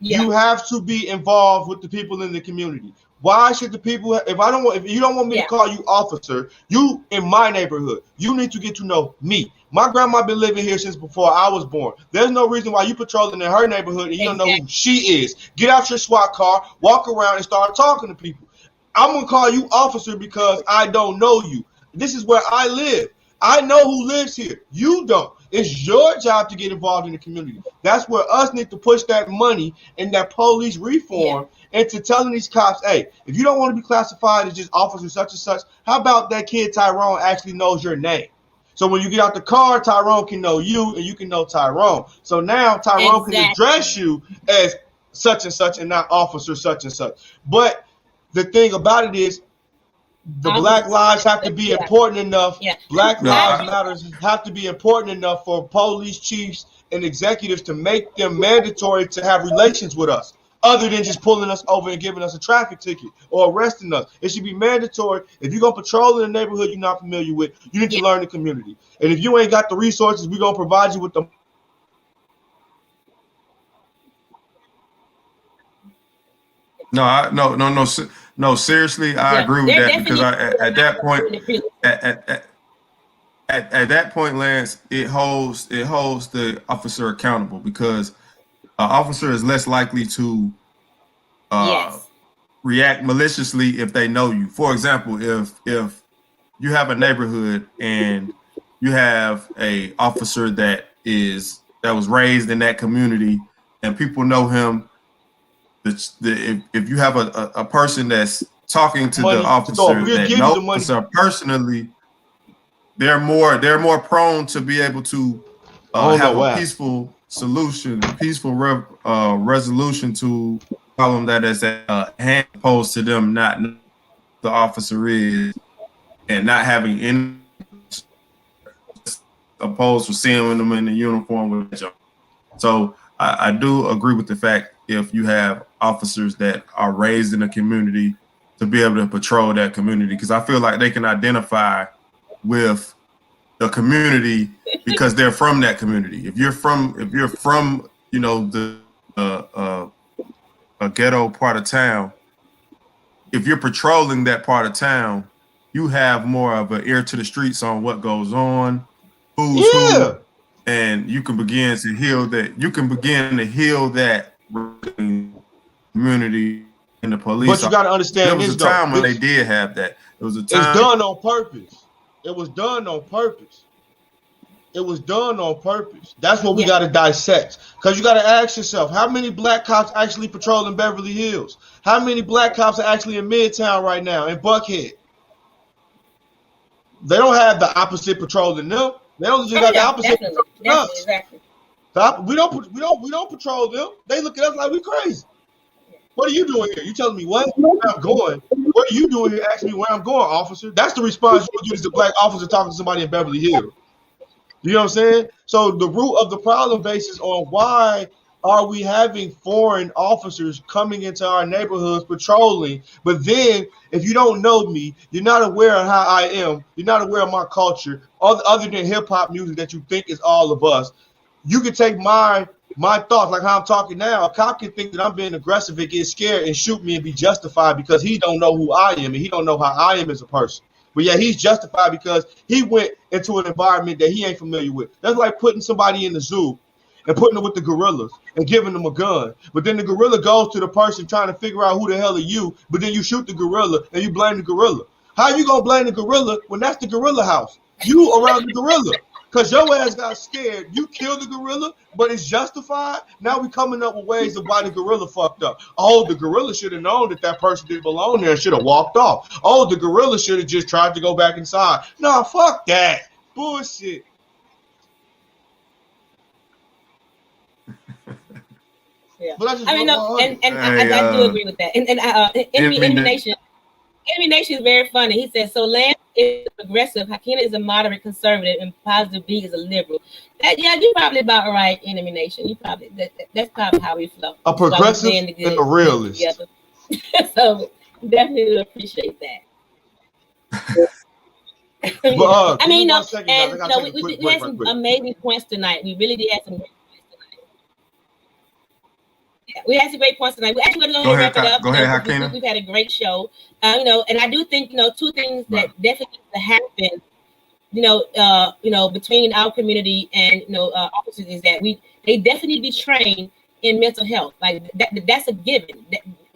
Yeah. You have to be involved with the people in the community. Why should the people, if you don't want me to call you officer, you in my neighborhood, you need to get to know me. My grandma been living here since before I was born. There's no reason why you patrolling in her neighborhood and you don't know who she is. Get out your SWAT car, walk around and start talking to people. I'm going to call you officer because I don't know you. This is where I live. I know who lives here. You don't. It's your job to get involved in the community. That's where us need to push that money and that police reform into telling these cops, hey, if you don't want to be classified as just officer such and such, how about that kid Tyrone actually knows your name? So when you get out the car, Tyrone can know you and you can know Tyrone. So now Tyrone can address you as such and such and not officer such and such. But the thing about it is, the Black lives have to be important enough. Yeah. Black Lives Matters have to be important enough for police chiefs and executives to make them mandatory to have relations with us, other than just pulling us over and giving us a traffic ticket or arresting us. It should be mandatory. If you're going to patrol in a neighborhood you're not familiar with, you need to learn the community. And if you ain't got the resources, we're going to provide you with the No, seriously, I agree with that, because at that point, Lance, it holds the officer accountable, because an officer is less likely to react maliciously if they know you. For example, if you have a neighborhood and you have a officer that was raised in that community and people know him, if you have a person that's talking to the officer that knows the officer personally, they're more prone to be able to have a peaceful solution, peaceful resolution to a problem that is at hand, opposed to them not knowing who the officer is and not having any, opposed to seeing them in the uniform with them. So I do agree with the fact, if you have officers that are raised in a community, to be able to patrol that community, because I feel like they can identify with the community because they're from that community. If you're from a ghetto part of town, if you're patrolling that part of town, you have more of an ear to the streets on what goes on, who's who, and you can begin to heal that. You can begin to heal that community the police. But you got to understand there was this, a time though. when they did have that. It was a time. It's done on purpose. It was done on purpose. It was done on purpose. That's what we got to dissect. Because you got to ask yourself, how many black cops actually patrolling Beverly Hills? How many black cops are actually in Midtown right now, in Buckhead? They don't have the opposite patrolling them. They only just got the opposite patrolling us. Exactly. We don't patrol them. They look at us like we crazy. What are you doing here? You telling me where I'm going? What are you doing here? Asking me where I'm going, officer. That's the response you would get as a black officer talking to somebody in Beverly Hills. You know what I'm saying? So the root of the problem bases on why are we having foreign officers coming into our neighborhoods patrolling, but then if you don't know me, you're not aware of how I am, you're not aware of my culture, other than hip-hop music that you think is all of us, you can take my thoughts, like how I'm talking now. A cop can think that I'm being aggressive and get scared and shoot me and be justified because he don't know who I am and he don't know how I am as a person. But yeah, he's justified because he went into an environment that he ain't familiar with. That's like putting somebody in the zoo and putting them with the gorillas and giving them a gun. But then the gorilla goes to the person trying to figure out who the hell are you, but then you shoot the gorilla and you blame the gorilla. How you gonna blame the gorilla when that's the gorilla house? You around the gorilla. Because your ass got scared. You killed the gorilla, but it's justified. Now we coming up with ways of why the gorilla fucked up. Oh, the gorilla should have known that person didn't belong there and should have walked off. Oh, the gorilla should have just tried to go back inside. Nah, fuck that. Bullshit. Yeah. But I do agree with that. Enemy Nation is very funny. He says, so Lance is aggressive, Hakina is a moderate conservative, and Positive B is a liberal. You're probably about right, Enemy Nation. You probably that's probably how we flow. A progressive and a realist. So definitely appreciate that. But, I mean, we had some amazing points tonight. We really did have some great points tonight. Yeah, we had some great points tonight. We actually going to wrap it up. Go ahead, Hakina. We've had a great show. And I do think, two things that definitely need to happen, between our community and, officers is that they definitely be trained in mental health. Like that's a given.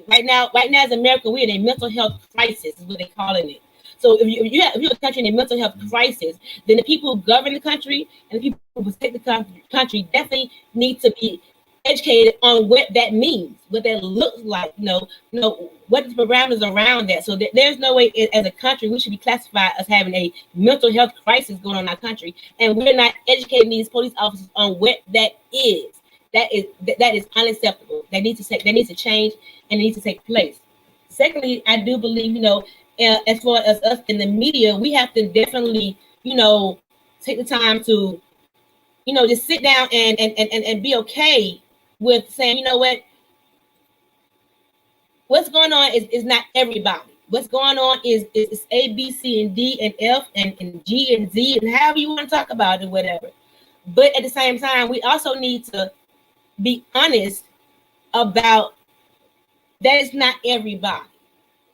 Right now as America, we're in a mental health crisis is what they're calling it. So if you're a country in a mental health crisis, then the people who govern the country and the people who protect the country definitely need to be educated on what that means, what that looks like, what the parameters around that. So there's no way as a country we should be classified as having a mental health crisis going on in our country, and we're not educating these police officers on what that is. That is unacceptable. That needs to change and it needs to take place. Secondly, I do believe, as far as us in the media, we have to definitely, take the time to, just sit down and be okay with saying, what's going on is not everybody. What's going on is A, B, C, and D, and F, and G, and Z, and however you want to talk about it, whatever. But at the same time, we also need to be honest about that it's not everybody.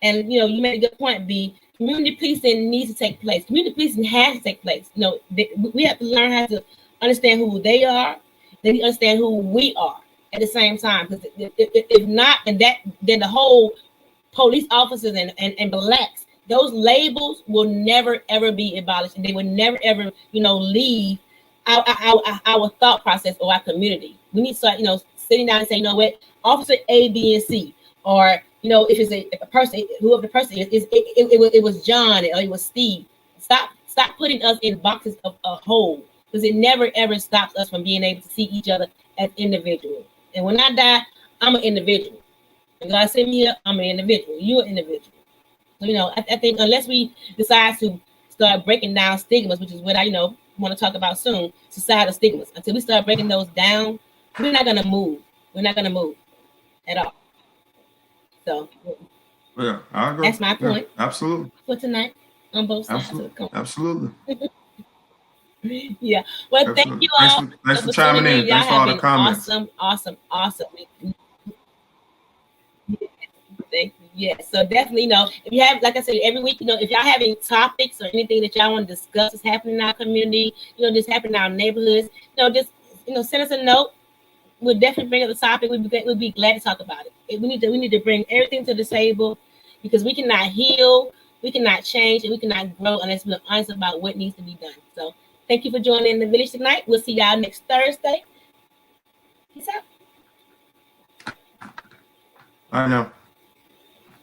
And, you made a good point, B. Community policing needs to take place. Community policing has to take place. We have to learn how to understand who they are, then understand who we are at the same time. Because if not, then the whole police officers and blacks, those labels will never ever be abolished, and they will never ever leave our thought process or our community. We need to start sitting down and say, what, Officer A, B, and C, or if it's a person, whoever the person is, it was John or it was Steve. Stop putting us in boxes of a whole, because it never ever stops us from being able to see each other as individuals. And when I die, I'm an individual. When God sent me here, I'm an individual. You're an individual. So I think unless we decide to start breaking down stigmas, which is what I want to talk about soon, societal stigmas. Until we start breaking those down, we're not gonna move. We're not gonna move at all. So yeah, I agree. That's my point. Yeah, absolutely. For tonight on both sides. Absolutely. Yeah. Well, absolutely. Thank you all. Thanks for chiming in. Thanks for all the comments. Awesome. Yeah, so definitely, if you have, like I said, every week, if y'all have any topics or anything that y'all want to discuss that's happening in our community, just happening in our neighborhoods, just, send us a note, we'll definitely bring up the topic. We'd be glad to talk about it. We need to bring everything to the table, because we cannot heal, we cannot change, and we cannot grow unless we're honest about what needs to be done. So thank you for joining the village tonight. We'll see y'all next Thursday. Peace out. I know.